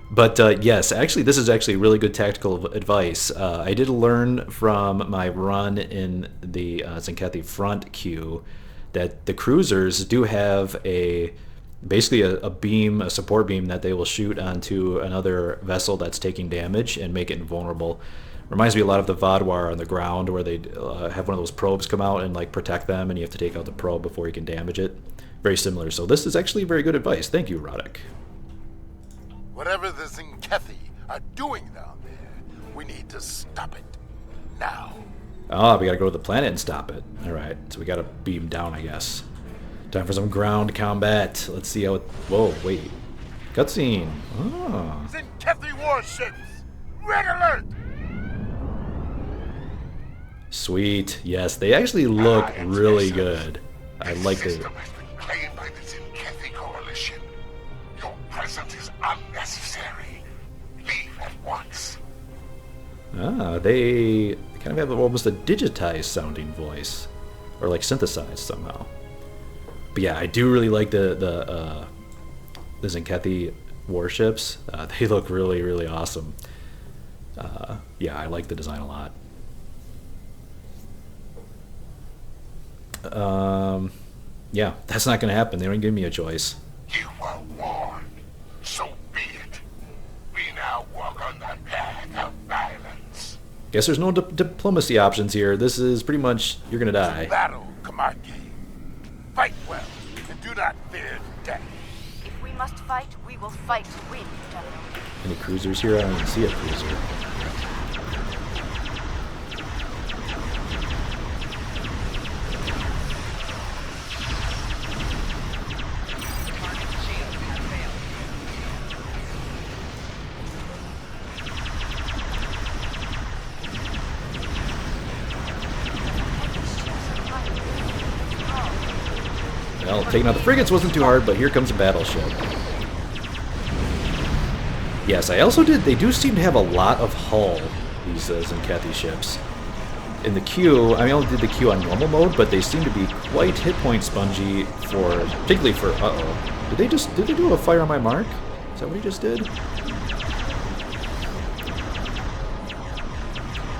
But yes, actually, this is actually really good tactical advice. I did learn from my run in the Zinkethi front queue that the cruisers do have basically a beam, a support beam that they will shoot onto another vessel that's taking damage and make it invulnerable. Reminds me a lot of the Vodwar on the ground, where they have one of those probes come out and like protect them, and you have to take out the probe before you can damage it. Very similar. So this is actually very good advice. Thank you, Roddick. Whatever the Zinkethi are doing down there, we need to stop it. Now. Ah, we gotta go to the planet and stop it. Alright, so we gotta beam down, I guess. Time for some ground combat. Let's see how it... Whoa, wait. Cutscene. Ah. Zinkethi warships! Red alert! Sweet. Yes, they actually look really good. I like the... system has been claimed by the Zinkethi Coalition. Your presence is unnecessary. Leave at once. Ah, they kind of have almost a digitized sounding voice. Or like synthesized somehow. But yeah, I do really like the Zinkethi warships. They look really, really awesome. Yeah, I like the design a lot. Yeah, that's not going to happen. They don't give me a choice. You were warned. So be it. We now walk on the path of violence. Guess there's no diplomacy options here. This is pretty much, you're going to die. Battle, Commander. Fight well, and do not fear death. If we must fight, we will fight to win, General. Any cruisers here? I don't even see a cruiser. Well, taking out the frigates wasn't too hard, but here comes a battleship. Yes, I also did. They do seem to have a lot of hull, these Zenkethi ships. In the queue, I only did the queue on normal mode, but they seem to be quite hit point spongy for, particularly for. Uh-oh. Did they do a fire on my mark? Is that what he just did?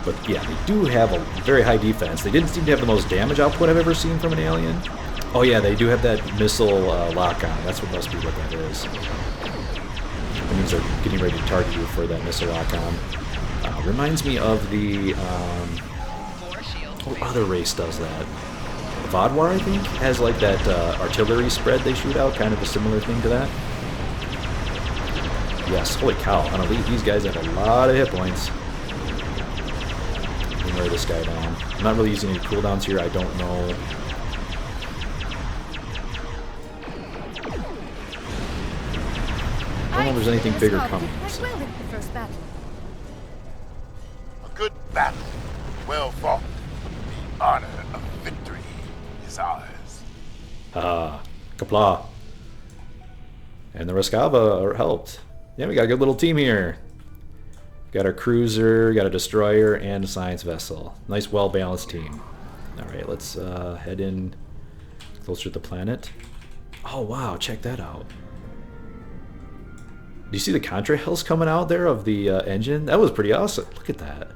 But yeah, they do have a very high defense. They didn't seem to have the most damage output I've ever seen from an alien. Oh yeah, they do have that missile lock-on. That's what must be what that is. That means they're getting ready to target you for that missile lock-on. Reminds me of the... what other race does that? Vodwar, I think, has like that artillery spread they shoot out, kind of a similar thing to that. Yes, holy cow, on Elite, these guys have a lot of hit points. Let me wear this guy down. I'm not really using any cooldowns here, I don't know. I don't know if there's anything bigger coming. So. A good battle, well fought. The honor of victory is ours. Kapla. And the Raskava are helped. Yeah, we got a good little team here. Got our cruiser, got a destroyer, and a science vessel. Nice, well-balanced team. Alright, let's head in closer to the planet. Oh, wow, check that out. Do you see the contrails coming out there of the engine? That was pretty awesome. Look at that.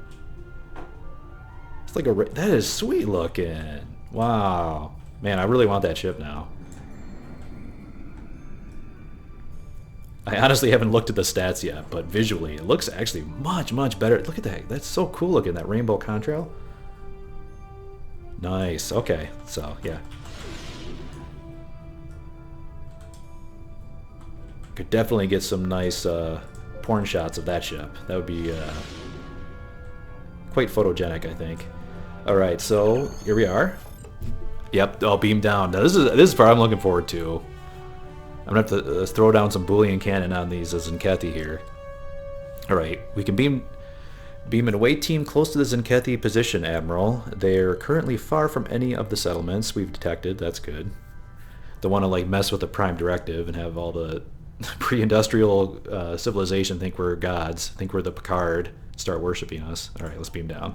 It's like a... That is sweet looking. Wow. Man, I really want that ship now. I honestly haven't looked at the stats yet, but visually, it looks actually much, much better. Look at that. That's so cool looking, that rainbow contrail. Nice. Okay. So, yeah. Could definitely get some nice porn shots of that ship. That would be quite photogenic, I think. Alright, so here we are. Yep, I'll beam down. Now, this is part I'm looking forward to. I'm going to have to throw down some Boolean Cannon on these Zenkethi here. Alright, we can beam an away team close to the Zenkethi position, Admiral. They're currently far from any of the settlements we've detected. That's good. Don't want to like mess with the Prime Directive and have all the pre-industrial civilization think we're gods, think we're the Picard, start worshipping us. Alright, let's beam down.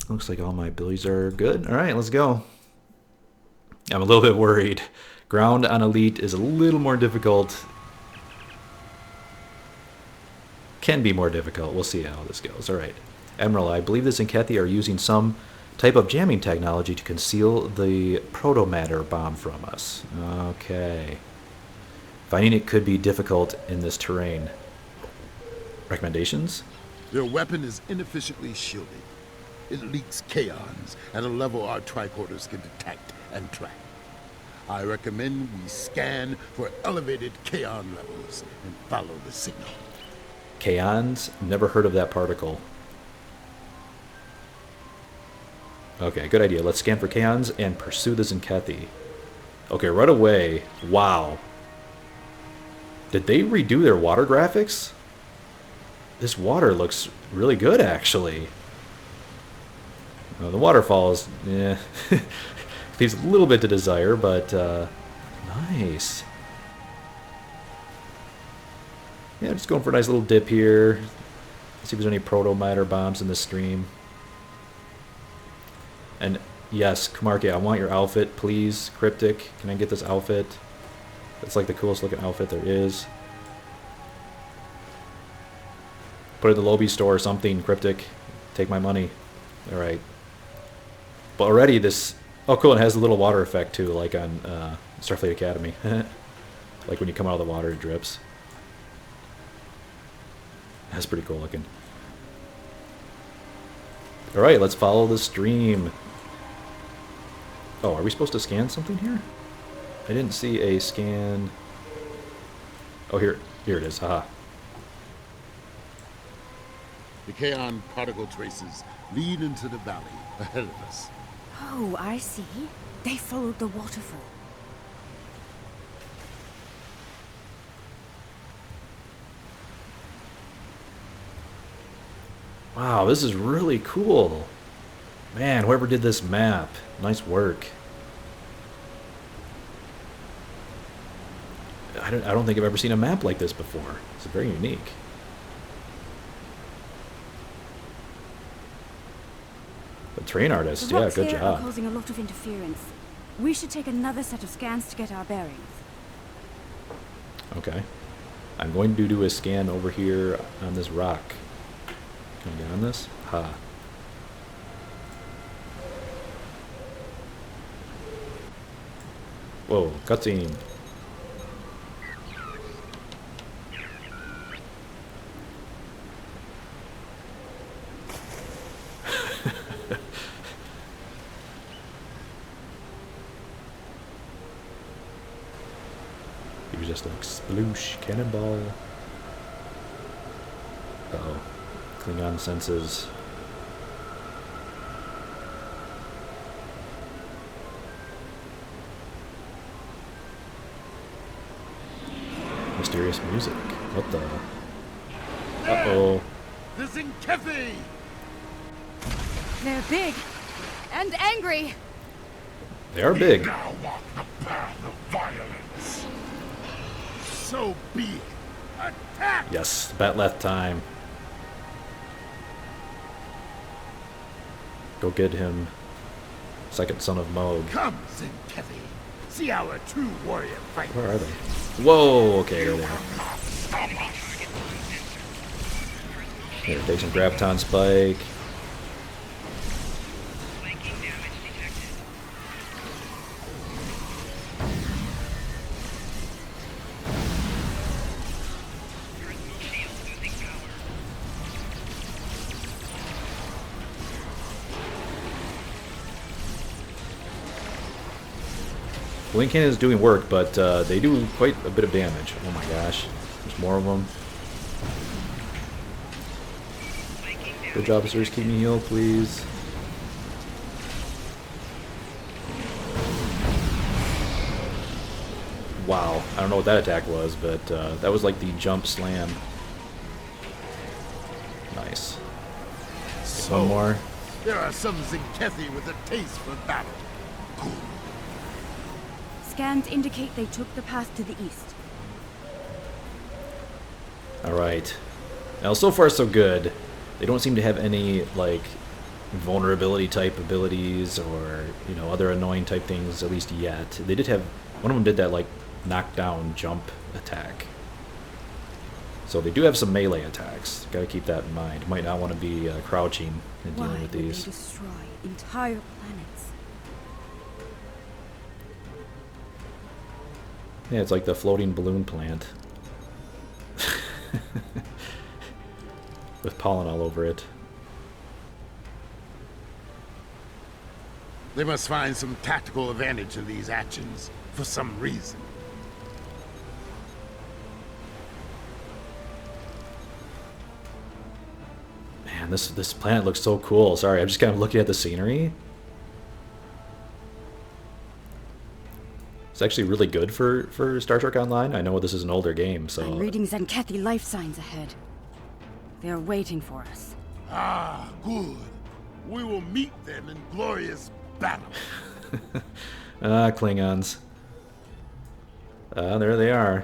Looks like all my abilities are good. Alright, let's go. I'm a little bit worried. Ground on Elite is a little more difficult. Can be more difficult. We'll see how this goes. Alright. Admiral, I believe the Zenkethi are using some type of jamming technology to conceal the Protomatter bomb from us. Okay. Finding it could be difficult in this terrain. Recommendations? Their weapon is inefficiently shielded. It leaks kaons at a level our tricorders can detect and track. I recommend we scan for elevated kaon levels and follow the signal. Kaons? Never heard of that particle. Okay, good idea. Let's scan for kaons and pursue the Zenkethi. Okay, right away. Wow. Did they redo their water graphics? This water looks really good, actually. The waterfalls, yeah, leaves a little bit to desire, but nice. Yeah, just going for a nice little dip here. See if there's any Protomatter bombs in the stream. And Yes, Kumarki, I want your outfit, please. Cryptic, can I get this outfit? It's like the coolest looking outfit there is. Put it in the Lobby store or something, Cryptic. Take my money. Alright. But already this... Oh, cool, it has a little water effect too, like on Starfleet Academy. Like when you come out of the water, it drips. That's pretty cool looking. Alright, let's follow the stream. Oh, are we supposed to scan something here? I didn't see a scan... Oh, here it is, haha. The Kaon particle traces lead into the valley ahead of us. Oh, I see. They followed the waterfall. Wow, this is really cool. Man, whoever did this map, nice work. I don't think I've ever seen a map like this before. It's very unique. The train artist, The yeah, rocks good here job. are causing a lot of interference. We should take another set of scans to get our bearings. Okay. I'm going to do a scan over here on this rock. Can I get on this? Ha. Whoa, cutscene. He was just like sploosh, cannonball. Uh-oh. Klingon senses. Mysterious music. What the? Uh-oh. The Zinkethi! They're big and angry. They are big. Now walk the path of violence. So be it. Attack! Yes, Batleth time. Go get him. Second son of Boalg. Come, Zinkethi. See our true warrior fight. Where are they? Whoa, okay, there they are. Here, take some Graviton Spike. Boolean Cannon is doing work, but they do quite a bit of damage. Oh my gosh. There's more of them. Good job, officers. Keep me healed, please. Wow. I don't know what that attack was, but that was like the jump slam. Nice. So, one more. There are some Zinkethi with a taste for battle. Scans indicate they took the path to the east. Alright. Now, so far so good. They don't seem to have any, like, vulnerability type abilities or, you know, other annoying type things, at least yet. They did have... One of them did that, like, knockdown jump attack. So they do have some melee attacks. Gotta keep that in mind. Might not want to be crouching and Why dealing with would these. they destroy entire planets? Yeah, it's like the floating balloon plant. With pollen all over it. They must find some tactical advantage in these actions for some reason. Man, this planet looks so cool. Sorry, I'm just kind of looking at the scenery. It's actually really good for Star Trek Online. I know this is an older game, so... I'm reading Zenkethi life signs ahead. They're waiting for us. Ah, good. We will meet them in glorious battle. Ah, Klingons. There they are.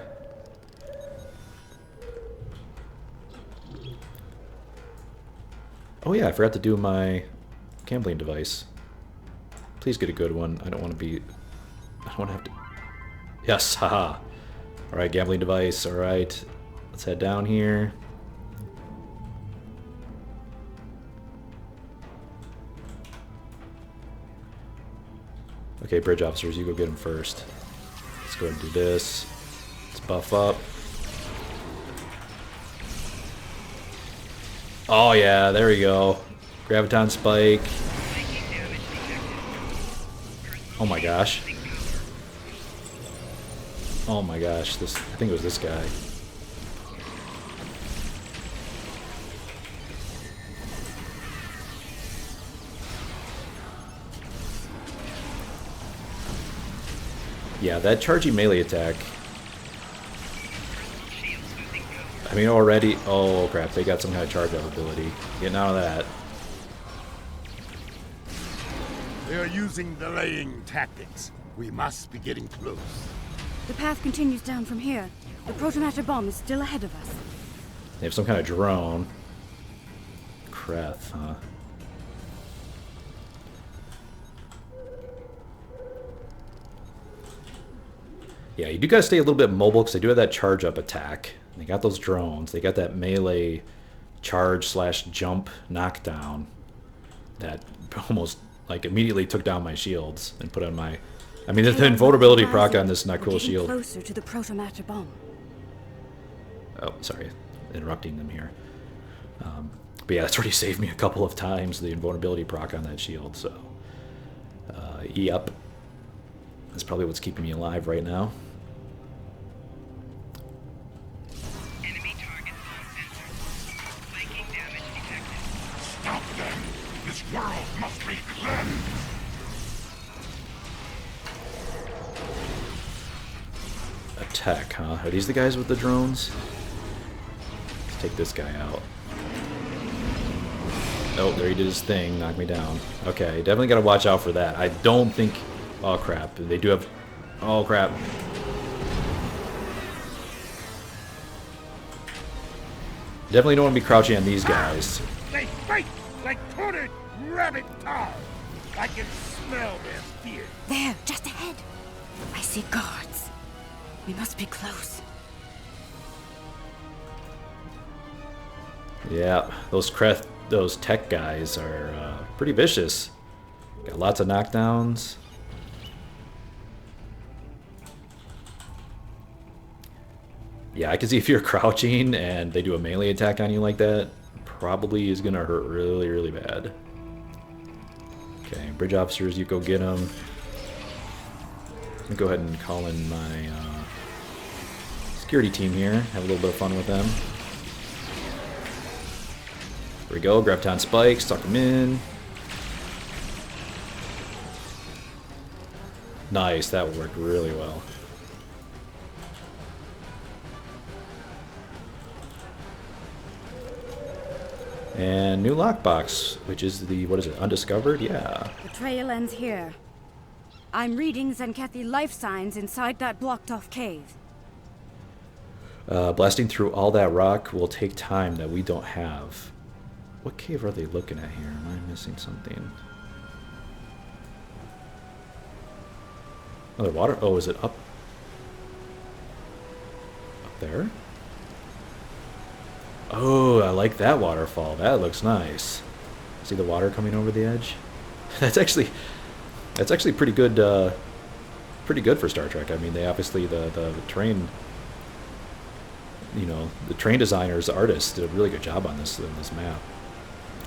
Oh yeah, I forgot to do my gambling device. Please get a good one. I don't want to be... I don't want to have to... Yes, haha. Alright, gambling device. Alright. Let's head down here. Okay, bridge officers, you go get them first. Let's go ahead and do this. Let's buff up. Oh yeah, there we go. Graviton spike. Oh my gosh. Oh my gosh, this, I think it was this guy. Yeah, that charging melee attack. I mean, already... Oh, crap. They got some kind of charge-up ability. Getting out of that. They are using delaying tactics. We must be getting close. The path continues down from here. The Protomatter bomb is still ahead of us. They have some kind of drone. Creth, huh? Yeah, you do gotta stay a little bit mobile because they do have that charge-up attack. They got those drones. They got that melee charge/jump knockdown that almost like immediately took down my shields and put on my... I mean, the invulnerability proc on this not cool shield. Closer to the Protomatter bomb. Oh, sorry, interrupting them here. But yeah, that's already saved me a couple of times, the invulnerability proc on that shield. So, yep, that's probably what's keeping me alive right now. Enemy target uncensored. Flanking damage detected. Stop them! This world must be cleansed! Attack, huh? Are these the guys with the drones? Let's take this guy out. Oh, there he did his thing, knocked me down. Okay, definitely gotta watch out for that. I don't think... Oh, crap. They do have... Oh, crap. Definitely don't want to be crouching on these guys. They fight like cornered rabbit tar. I can smell their fear. There, just ahead. I see guards. We must be close. Yeah, those tech guys are pretty vicious. Got lots of knockdowns. Yeah, I can see if you're crouching and they do a melee attack on you like that, probably is gonna hurt really, really bad. Okay, bridge officers, you go get them. Let me go ahead and call in my security team here. Have a little bit of fun with them. There we go, Graviton spikes, suck them in. Nice, that worked really well. And new lockbox, which is the, what is it, undiscovered? Yeah. The trail ends here. I'm reading Zenkethy life signs inside that blocked-off cave. Blasting through all that rock will take time that we don't have. What cave are they looking at here? Am I missing something? Another water? Oh, is it up? Up there? Oh, I like that waterfall. That looks nice. See the water coming over the edge? That's actually pretty good. Pretty good for Star Trek. I mean, they obviously the train, you know, the train designers, the artists did a really good job on this map.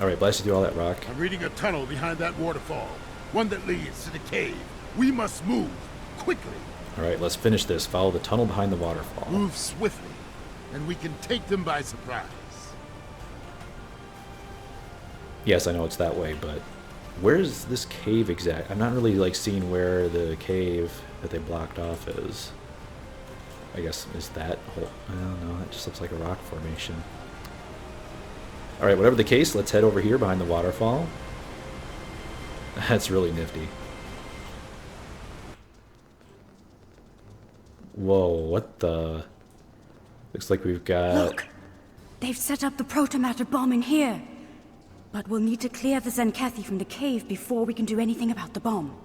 All right, blasting through all that rock. I'm reading a tunnel behind that waterfall. One that leads to the cave. We must move quickly. All right, let's finish this. Follow the tunnel behind the waterfall. Move swiftly, and we can take them by surprise. Yes, I know it's that way, but where is this cave exact? I'm not really like seeing where the cave that they blocked off is. I guess is that whole? I don't know. That just looks like a rock formation. All right, whatever the case, let's head over here behind the waterfall. That's really nifty. Whoa, what the? Looks like we've got... Look! They've set up the Protomatter bomb in here. But we'll need to clear the Zenkethi from the cave before we can do anything about the bomb.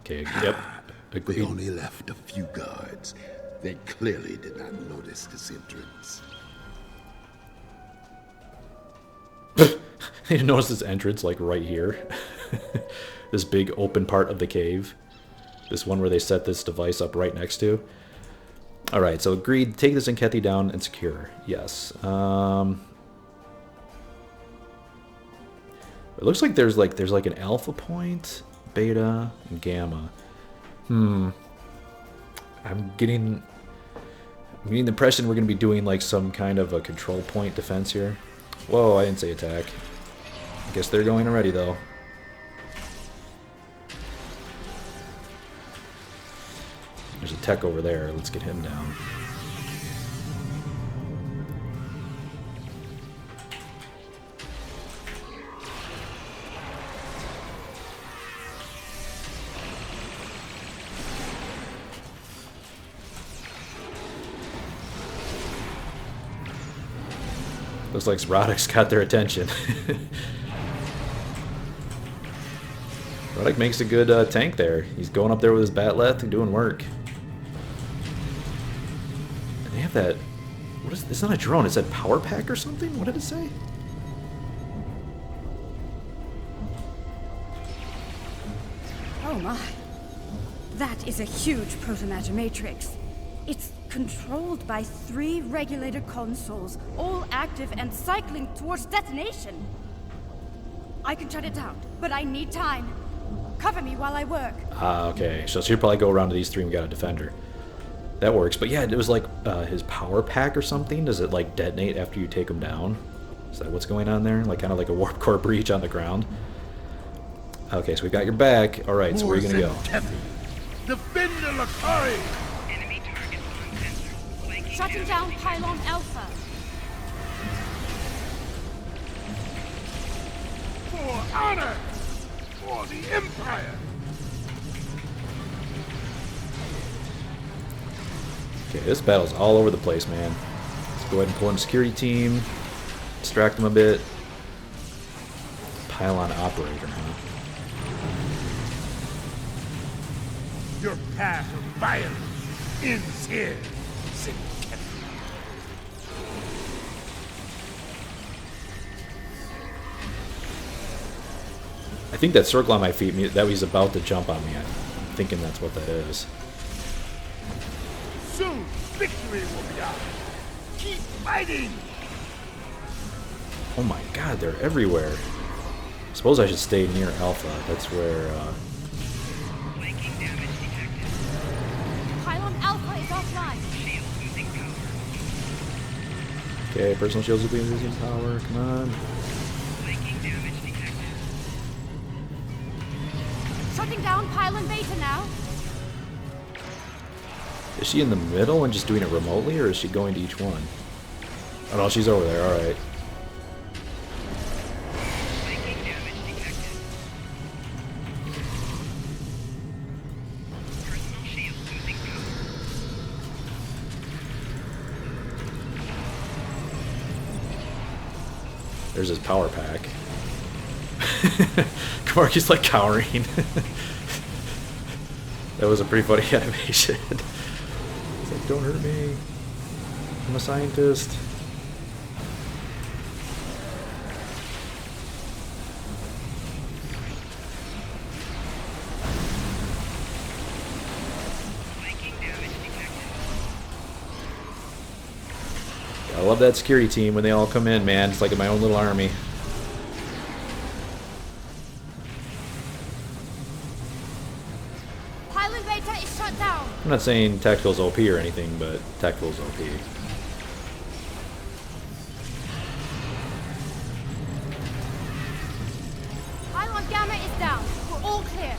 Okay, yep. They Agreed. only left a few guards. They clearly did not notice this entrance. You notice this entrance, like, right here? This big open part of the cave. This one where they set this device up right next to. Alright, so agreed. Take this Zenkethi down and secure. Yes. It looks like there's like an alpha point, beta, and gamma. I'm getting the impression we're going to be doing like some kind of a control point defense here. Whoa, I didn't say attack. I guess they're going already, though. There's a tech over there. Let's get him down. Looks like Roddick's got their attention. Roddick makes a good tank there. He's going up there with his Batleth and doing work. And they have that... What is... It's not a drone. It said power pack or something? What did it say? Oh my. That is a huge Protomatter matrix. It's controlled by 3 regulator consoles, all active and cycling towards detonation. I can shut it down, but I need time. Cover me while I work. Ah, okay. So she'll probably go around to these 3 and we got a defender. That works. But yeah, it was like his power pack or something. Does it like detonate after you take him down? Is that what's going on there? Like kind of like a warp core breach on the ground? Okay, so we got your back. Alright, so where are you going to go? Defend the Lucari! Enemy target on sensor. Flanking Shutting down Pylon Alpha. For honor! For the Empire! Okay, this battle's all over the place, man. Let's go ahead and pull in a security team. Distract them a bit. Pylon operator, huh? Your path of violence ends here, Zenkethi. I think that circle on my feet, that he's about to jump on me. I'm thinking that's what that is. Soon, victory will be ours. Keep fighting! Oh my god, they're everywhere. I suppose I should stay near Alpha. That's where, Flanking damage detected. Pylon Alpha is offline. Shield losing power. Okay, personal shields will be losing power. Come on. Flanking damage detected. Shutting down Pylon Beta now. Is she in the middle and just doing it remotely, or is she going to each one? Oh no, she's over there. Alright. Flanking damage detected. Personal shield losing power. There's his power pack. Kamarki's like cowering. That was a pretty funny animation. It's like, don't hurt me. I'm a scientist. Flanking damage detected. I love that security team when they all come in, man. It's like in my own little army. Pylon Beta is shut down. I'm not saying Tactical's OP or anything, but Tactical's OP. Pylon Gamma is down. We're all clear.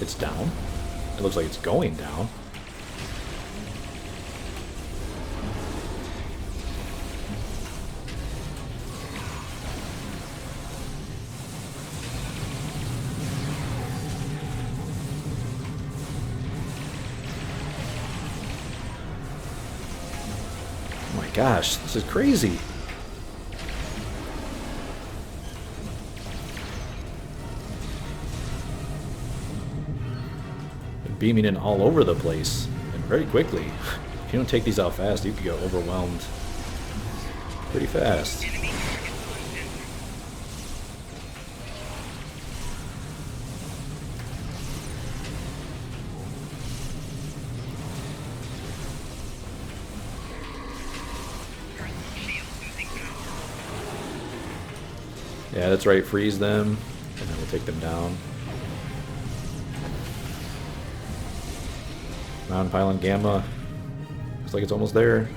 It's down? It looks like it's going down. Gosh, this is crazy. They're beaming in all over the place, and very quickly. If you don't take these out fast, you could get overwhelmed pretty fast. Yeah, that's right, freeze them, and then we'll take them down. Come on, Pylon Gamma. Looks like it's almost there.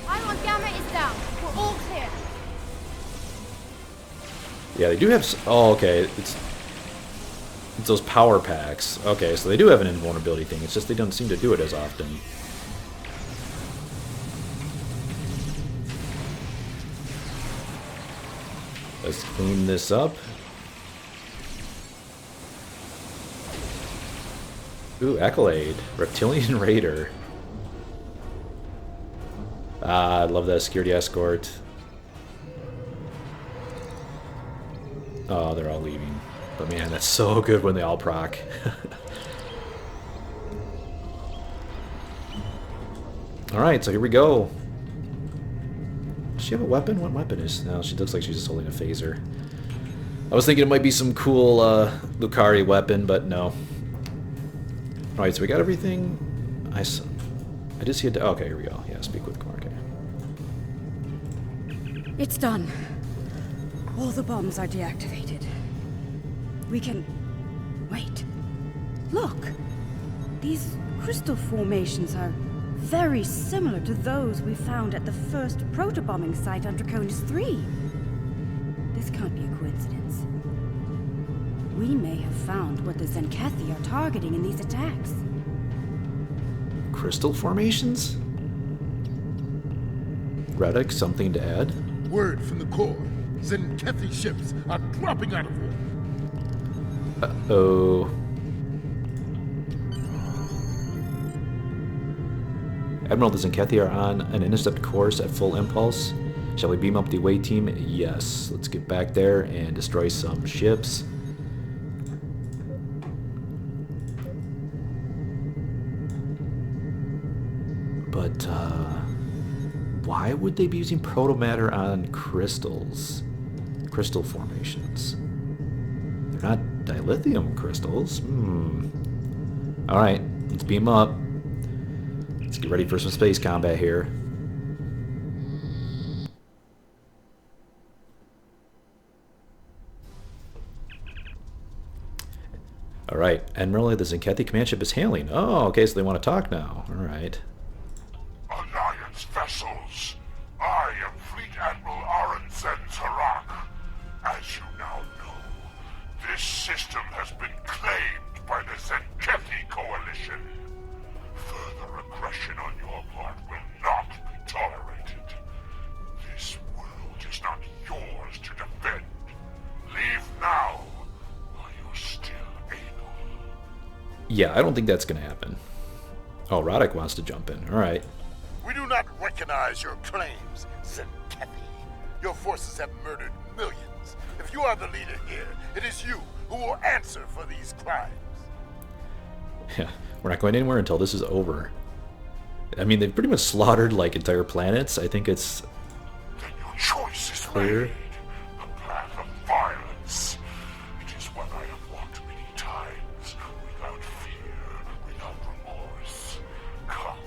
Pylon Gamma is down. We're all clear. Yeah, they do have... Oh, okay, it's those power packs. Okay, so they do have an invulnerability thing, it's just they don't seem to do it as often. Let's clean this up. Ooh, Accolade. Reptilian Raider. Ah, I love that security escort. Oh, they're all leaving. But man, that's so good when they all proc. Alright, so here we go. Does she have a weapon? What weapon is... No, she looks like she's just holding a phaser. I was thinking it might be some cool Lucari weapon, but no. Alright, so we got everything. I did see it... Okay, here we go. Yeah, speak with Mark. It's done. All the bombs are deactivated. We can... Wait. Look! These crystal formations are very similar to those we found at the first protobombing site on Draconis 3. This can't be a coincidence. We may have found what the Zenkethi are targeting in these attacks. Crystal formations? Reddick, something to add? Word from the core. Zenkethi ships are dropping out of war. Uh-oh. Admiral, the Zenkethi are on an intercept course at full impulse. Shall we beam up the away team? Yes. Let's get back there and destroy some ships. But, why would they be using protomatter on crystals? Crystal formations. They're not dilithium crystals. Alright, let's beam up. Let's get ready for some space combat here. Alright, Admiral, the Zenkethi command ship is hailing. Oh, okay, so they want to talk now. Alright. Alliance vessels. I am Fleet Admiral Arenzen Tarak. As you now know, this system has been claimed by the Zenkethi Coalition. Further aggression on your part will not be tolerated. This world is not yours to defend. Leave now, while you're still able. Yeah, I don't think that's going to happen. Oh, Roddick wants to jump in. Alright. We do not recognize your claims, Zenkethi. Your forces have murdered millions. If you are the leader here, it is you who will answer for these crimes. Yeah, we're not going anywhere until this is over. I mean, they've pretty much slaughtered, like, entire planets. I think it's Then your choice is clear. made. A path of violence. It is what I have walked many times, without fear, without remorse. Come,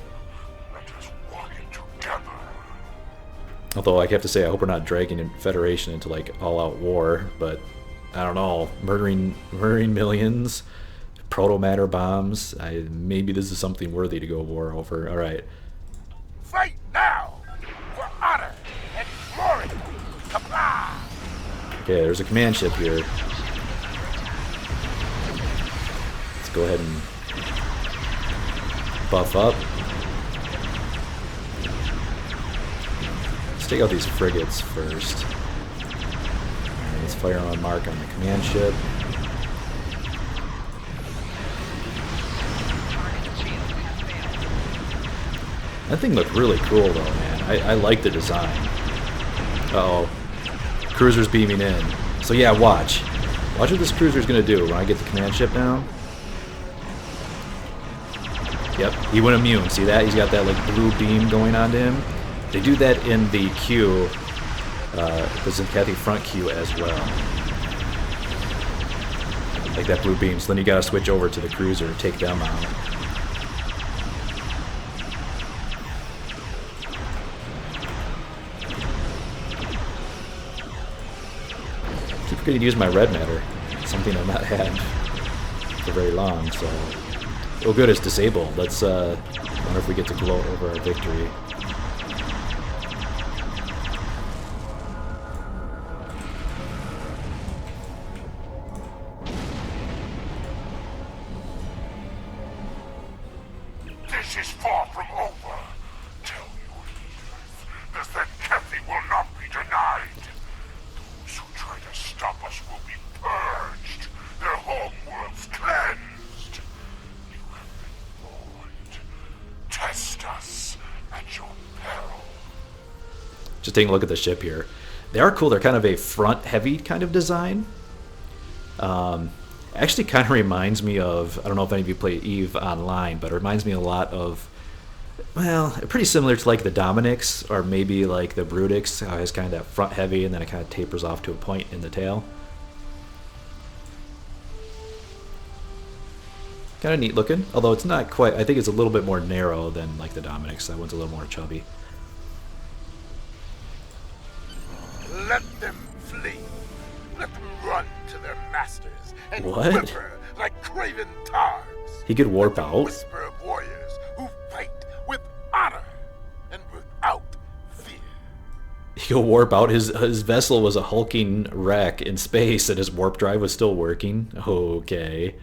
let us walk it together. Although I have to say, I hope we're not dragging Federation into, like, all-out war. But I don't know, murdering millions, protomatter bombs. Maybe this is something worthy to go war over. All right. Fight now for honor and glory. Kapla! Okay, there's a command ship here. Let's go ahead and buff up. Let's take out these frigates first. Alright, let's fire on mark on the command ship. That thing looked really cool though, man. I like the design. Uh-oh. Cruiser's beaming in. So yeah, watch. Watch what this cruiser's gonna do when I get the command ship down. Yep, he went immune. See that? He's got that like blue beam going on to him. They do that in the queue, the Zinkethi front queue as well. Like that blue beam. So then you gotta switch over to the cruiser and take them out. I keep forgetting to use my red matter. Something I've not had for very long, so... Oh good, it's disabled. Let's, wonder if we get to gloat over our victory. This is far from over. Tell your leaders, the Zenkethi will not be denied. Those who try to stop us will be purged, their homeworlds cleansed. You have been warned. Test us at your peril. Just taking a look at the ship here. They are cool. They're kind of a front-heavy kind of design. Actually kind of reminds me of, I don't know if any of you play EVE Online, but it reminds me a lot of, well, pretty similar to like the Dominix, or maybe like the Brutix, how it has kind of that front-heavy and then it kind of tapers off to a point in the tail. Kind of neat looking, although it's not quite, I think it's a little bit more narrow than like the Dominix. That one's a little more chubby. Let them flee. Let them run to their masters and What? whimper like craven tards. He could warp The out? whisper of warriors who fight with honor and without fear. He could warp out. His vessel was a hulking wreck in space and his warp drive was still working. Okay.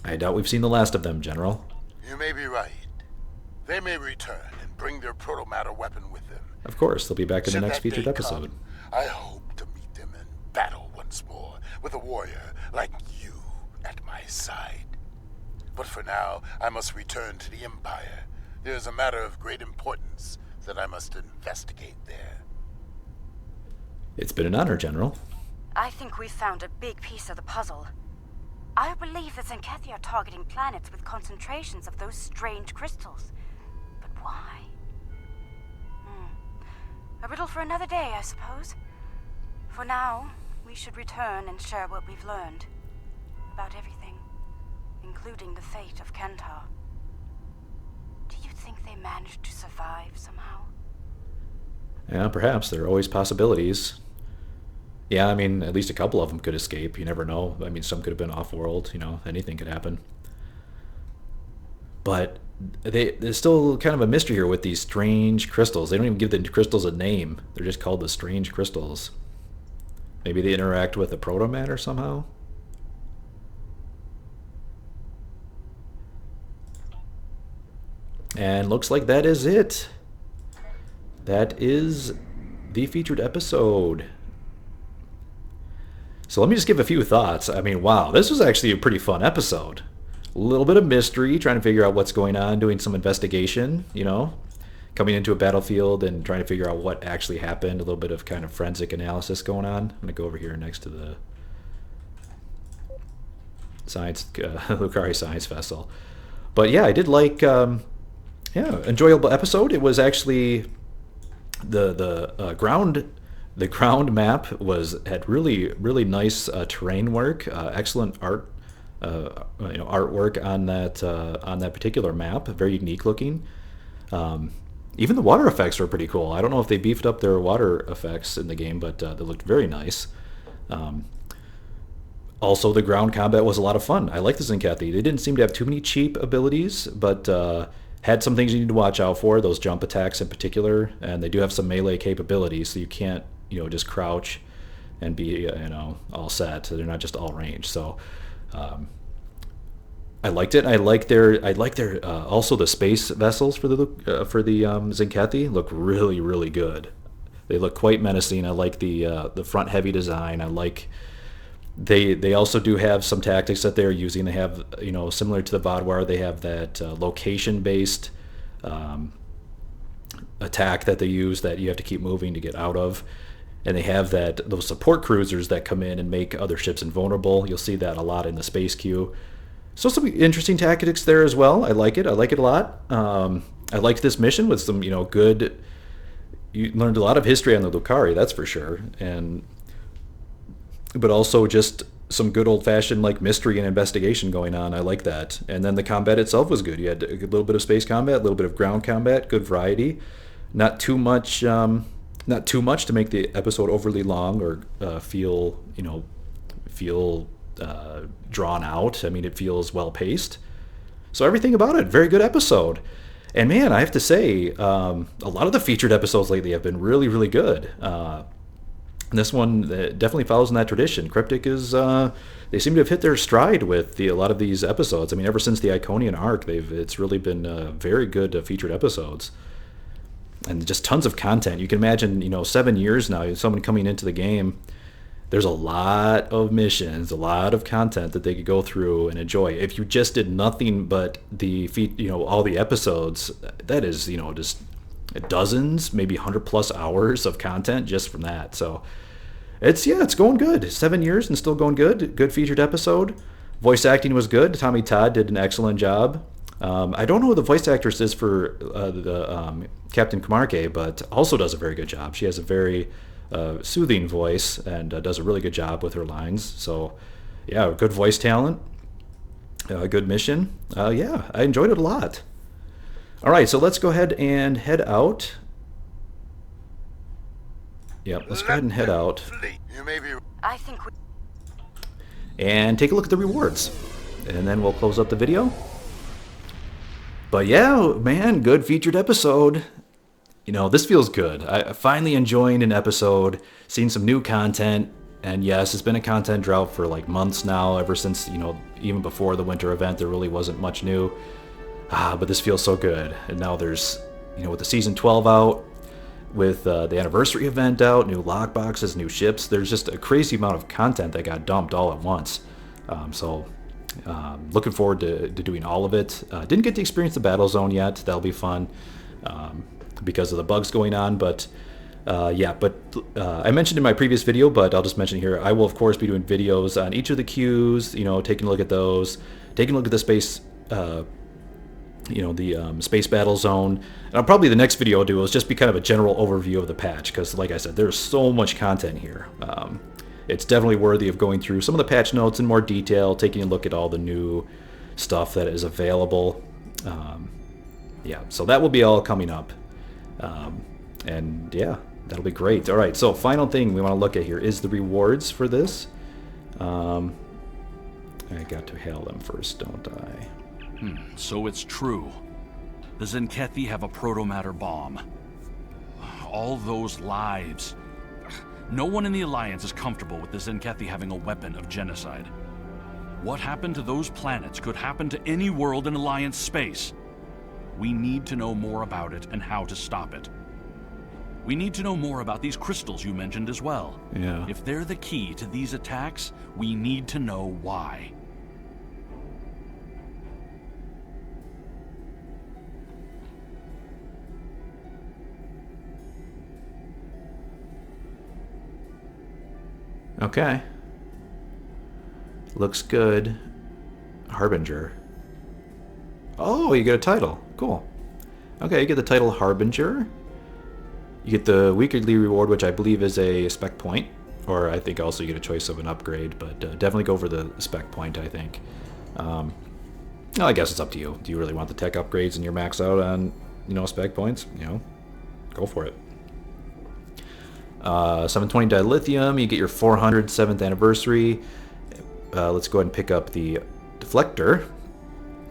I doubt we've seen the last of them, General. You may be right. They may return and bring their protomatter weapon with them. Of course, they'll be back in the Should next that day featured episode. come, I hope to meet them in battle once more with a warrior like you at my side. But for now, I must return to the Empire. There is a matter of great importance that I must investigate there. It's been an honor, General. I think we've found a big piece of the puzzle. I believe the Zenkethi are targeting planets with concentrations of those strange crystals. But why? A riddle for another day, I suppose. For now, we should return and share what we've learned. About everything, including the fate of Kentar. Do you think they managed to survive somehow? Yeah, perhaps. There are always possibilities. Yeah, I mean, at least a couple of them could escape. You never know. I mean, some could have been off-world. You know, anything could happen. But there's still kind of a mystery here with these strange crystals. They don't even give the crystals a name. They're just called the strange crystals. Maybe they interact with a protomatter somehow? And looks like that is it. That is the featured episode. So let me just give a few thoughts. I mean, wow, this was actually a pretty fun episode. A little bit of mystery, trying to figure out what's going on, doing some investigation, you know, coming into a battlefield and trying to figure out what actually happened, a little bit of kind of forensic analysis going on. I'm going to go over here next to the science, Lucari science vessel. But yeah, I did like, yeah, enjoyable episode. It was actually the ground map had really nice terrain work, excellent art. Artwork on that particular map, very unique looking. Even the water effects were pretty cool. I don't know if they beefed up their water effects in the game, but they looked very nice. Also, the ground combat was a lot of fun. I like the Zenkethi. They didn't seem to have too many cheap abilities, but had some things you need to watch out for, those jump attacks in particular, and they do have some melee capabilities, so you can't just crouch and be all set. They're not just all range. So I liked it. I like their also the space vessels for the Zenkethi look really good. They look quite menacing. I like the front heavy design. I like They also do have some tactics that they're using. They have, you know, similar to the Vodwar, they have that location-based attack that they use that you have to keep moving to get out of. And they have those support cruisers that come in and make other ships invulnerable. You'll see that a lot in the space queue. So some interesting tactics there as well. I like it. I like it a lot. I liked this mission with some, you know, good. You learned a lot of history on the Lucari, that's for sure. But also just some good old-fashioned like mystery and investigation going on. I like that. And then the combat itself was good. You had a little bit of space combat, a little bit of ground combat, good variety. Not too much. Not too much to make the episode overly long or feel drawn out. I mean, it feels well paced. So everything about it, very good episode. And man, I have to say, a lot of the featured episodes lately have been really, really good. This one definitely follows in that tradition. Cryptic is, they seem to have hit their stride with a lot of these episodes. I mean, ever since the Iconian arc, it's really been very good featured episodes. And just tons of content. You can imagine, you know, 7 years now, someone coming into the game, there's a lot of missions, a lot of content that they could go through and enjoy. If you just did nothing but all the episodes, that is, you know, just dozens, maybe 100+ hours of content just from that. So it's going good. 7 years and still going good. Good featured episode. Voice acting was good. Tommy Todd did an excellent job. I don't know who the voice actress is for the Captain Camarque, but also does a very good job. She has a very soothing voice and does a really good job with her lines. So, yeah, good voice talent, good mission. I enjoyed it a lot. All right, so let's go ahead and head out. Yep, let's go ahead and head out. I think and take a look at the rewards. And then we'll close up the video. But yeah, man, good featured episode. You know, this feels good. I finally enjoying an episode, seeing some new content. And yes, it's been a content drought for like months now, ever since, you know, even before the winter event, there really wasn't much new. But this feels so good. And now there's, you know, with the season 12 out, with the anniversary event out, new lockboxes, new ships, there's just a crazy amount of content that got dumped all at once. Looking forward to doing all of it. Didn't get to experience the battle zone yet. That'll be fun because of the bugs going on. But I mentioned in my previous video, but I'll just mention here, I will of course be doing videos on each of the queues, you know, taking a look at those, taking a look at the space, space battle zone. And probably the next video I'll do is just be kind of a general overview of the patch, because like I said, there's so much content here. It's definitely worthy of going through some of the patch notes in more detail, taking a look at all the new stuff that is available. So that will be all coming up. That'll be great. All right, so final thing we want to look at here is the rewards for this. I got to hail them first, don't I? So it's true. The Zenkethi have a Protomatter bomb. All those lives. No one in the Alliance is comfortable with the Zenkethi having a weapon of genocide. What happened to those planets could happen to any world in Alliance space. We need to know more about it and how to stop it. We need to know more about these crystals you mentioned as well. Yeah. If they're the key to these attacks, we need to know why. Okay. Looks good. Harbinger. Oh, you get a title. Cool. Okay, you get the title Harbinger. You get the weekly reward, which I believe is a spec point. Or I think also you get a choice of an upgrade, but definitely go for the spec point, I think. Well, I guess it's up to you. Do you really want the tech upgrades and you're max out on, spec points? Go for it. 720 dilithium, you get your 400 7th anniversary. Let's go ahead and pick up the deflector,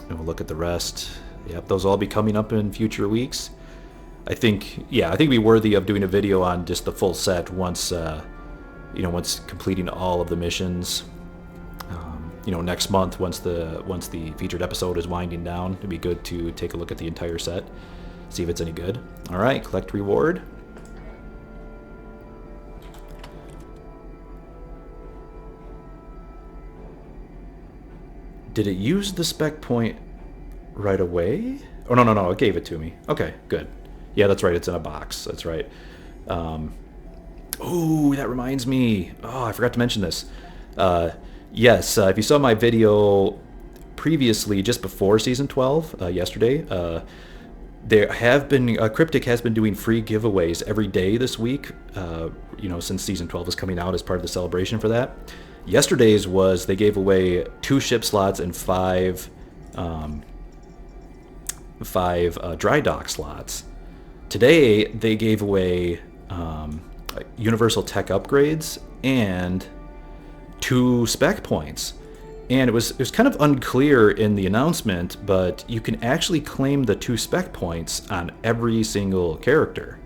and we'll look at the rest. Yep, those will all be coming up in future weeks. I think it'd be worthy of doing a video on just the full set once, once completing all of the missions. Next month, once the featured episode is winding down, it'd be good to take a look at the entire set, see if it's any good. All right, collect reward. Did it use the spec point right away? Oh, no, it gave it to me. Okay, good. Yeah, that's right, it's in a box. That's right. Oh, that reminds me. Oh, I forgot to mention this. Yes, if you saw my video previously, just before Season 12, yesterday, there have been, Cryptic has been doing free giveaways every day this week, since Season 12 is coming out as part of the celebration for that. Yesterday's was they gave away 2 ship slots and 5 dry dock slots. Today, they gave away universal tech upgrades and 2 spec points. And it was kind of unclear in the announcement, but you can actually claim the 2 spec points on every single character.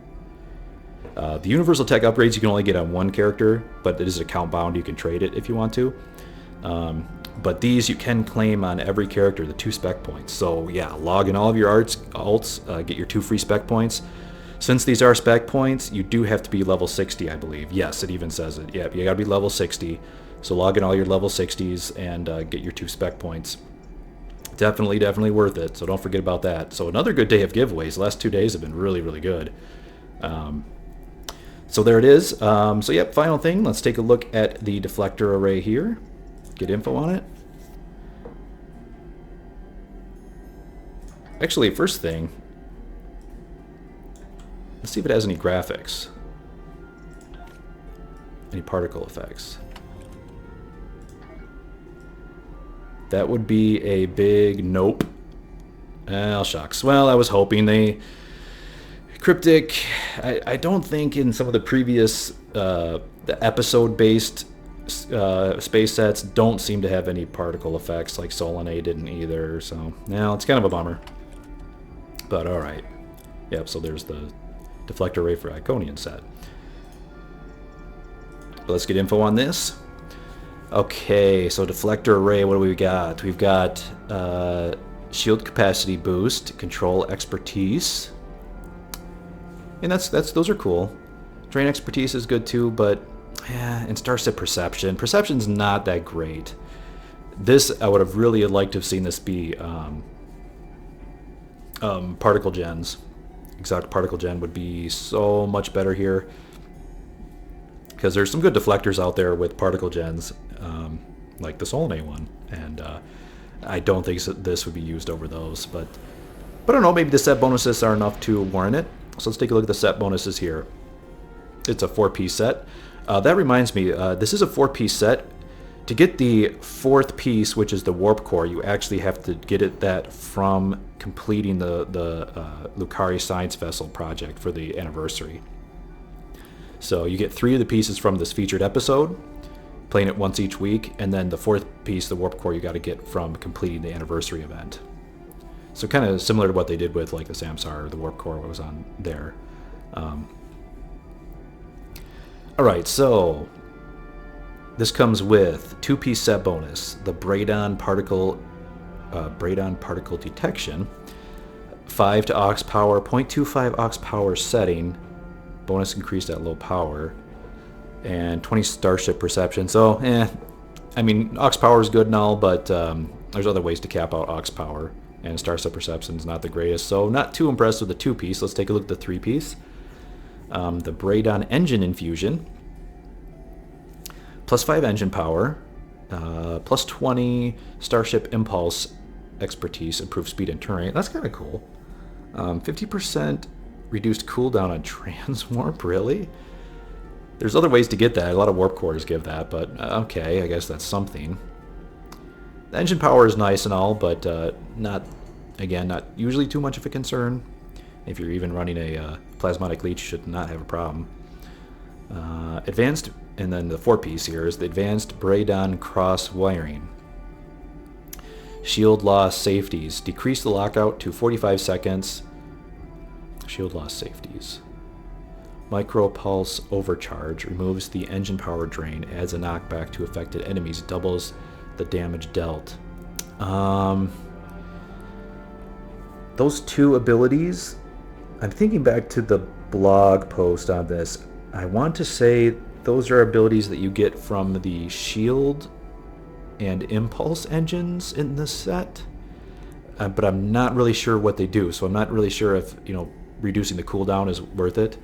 The universal tech upgrades you can only get on 1 character, but it is account bound. You can trade it if you want to. But these you can claim on every character, the 2 spec points. So yeah, log in all of your alts, get your 2 free spec points. Since these are spec points, you do have to be level 60, I believe. Yes, it even says it. Yeah, you gotta be level 60. So log in all your level 60s and get your 2 spec points. Definitely worth it. So don't forget about that. So another good day of giveaways. The last 2 days have been really good. So there it is. So yep, final thing. Let's take a look at the deflector array here. Get info on it. Actually, first thing, let's see if it has any graphics. Any particle effects. That would be a big nope. Oh, shucks. Well, I was hoping they... Cryptic, I don't think in some of the previous the episode-based space sets don't seem to have any particle effects, like Solanae didn't either, so now it's kind of a bummer. But alright. Yep, so there's the deflector array for Iconian set. Let's get info on this. Okay, so deflector array, what do we got? We've got shield capacity boost, control expertise. And those are cool. Drain expertise is good too, but yeah, and Starship perception. Perception's not that great. This, I would have really liked to have seen this be particle gens. Exotic particle gen would be so much better here, because there's some good deflectors out there with particle gens, like the Solanae one, and I don't think this would be used over those, but I don't know, maybe the set bonuses are enough to warrant it. So let's take a look at the set bonuses here. It's a 4-piece set. That reminds me, this is a 4-piece set. To get the 4th piece, which is the warp core, you actually have to get that from completing the Lucari science vessel project for the anniversary. So you get 3 of the pieces from this featured episode, playing it once each week, and then the 4th piece, the warp core, you got to get from completing the anniversary event. So kind of similar to what they did with like the Samsar or the warp core, what was on there. Alright, so this comes with 2-piece set bonus, the Braydon particle detection, 5 to aux power, 0.25 aux power setting, bonus increased at low power, and 20 starship perception. So, I mean, aux power is good and all, but there's other ways to cap out aux power, and starship perception is not the greatest. So, not too impressed with the 2-piece. Let's take a look at the 3-piece. The Braydon engine infusion, plus 5 engine power, plus 20 starship impulse expertise, improved speed and terrain. That's kind of cool. 50% reduced cooldown on transwarp, really? There's other ways to get that. A lot of warp cores give that, but okay, I guess that's something. The engine power is nice and all, but not usually too much of a concern. If you're even running a plasmatic leech, you should not have a problem. Advanced, and then the 4-piece here is the advanced Braydon cross wiring. Shield loss safeties. Decrease the lockout to 45 seconds. Shield loss safeties. Micro pulse overcharge. Removes the engine power drain. Adds a knockback to affected enemies. Doubles the damage dealt. Those 2 abilities, I'm thinking back to the blog post on this. I want to say those are abilities that you get from the shield and impulse engines in this set, but I'm not really sure what they do. So I'm not really sure if, you know, reducing the cooldown is worth it.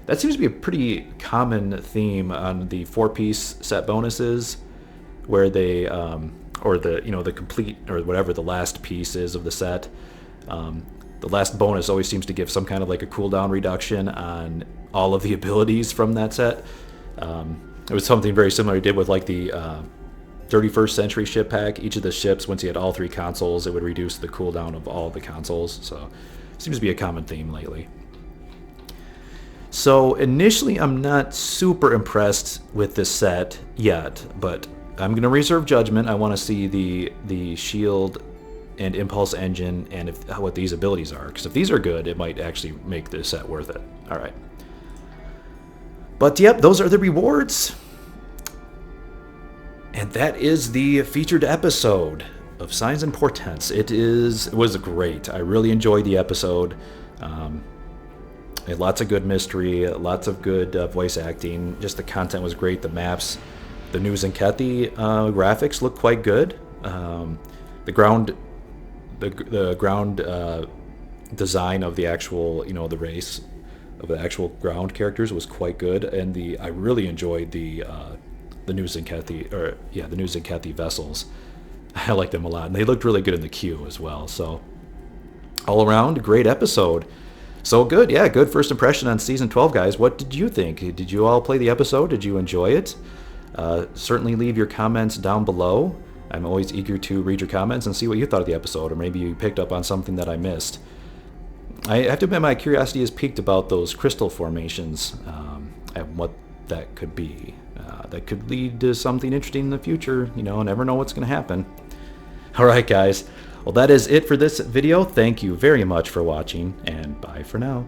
That seems to be a pretty common theme on the 4-piece set bonuses, where they, or the, you know, the complete, or whatever the last piece is of the set. The last bonus always seems to give some kind of like a cooldown reduction on all of the abilities from that set. It was something very similar he did with like the 31st Century ship pack. Each of the ships, once you had all 3 consoles, it would reduce the cooldown of all the consoles. So it seems to be a common theme lately. So initially I'm not super impressed with this set yet, but I'm going to reserve judgment. I want to see the shield and impulse engine and what these abilities are, because if these are good, it might actually make this set worth it. All right. But yep, those are the rewards. And that is the featured episode of Signs and Portents. It was great. I really enjoyed the episode. Had lots of good mystery, lots of good voice acting. Just the content was great. The maps, the News and Kethy graphics look quite good. The ground design of the actual, you know, the race of the actual ground characters was quite good, and I really enjoyed the News and Kethy, the News and Kethy vessels. I like them a lot, and they looked really good in the queue as well. So all around, great episode. So good, yeah, good first impression on Season 12, guys. What did you think? Did you all play the episode? Did you enjoy it? Certainly leave your comments down below. I'm always eager to read your comments and see what you thought of the episode, or maybe you picked up on something that I missed. I have to admit my curiosity is piqued about those crystal formations and what that could be. That could lead to something interesting in the future. You know, never know what's going to happen. All right, guys. Well, that is it for this video. Thank you very much for watching, and bye for now.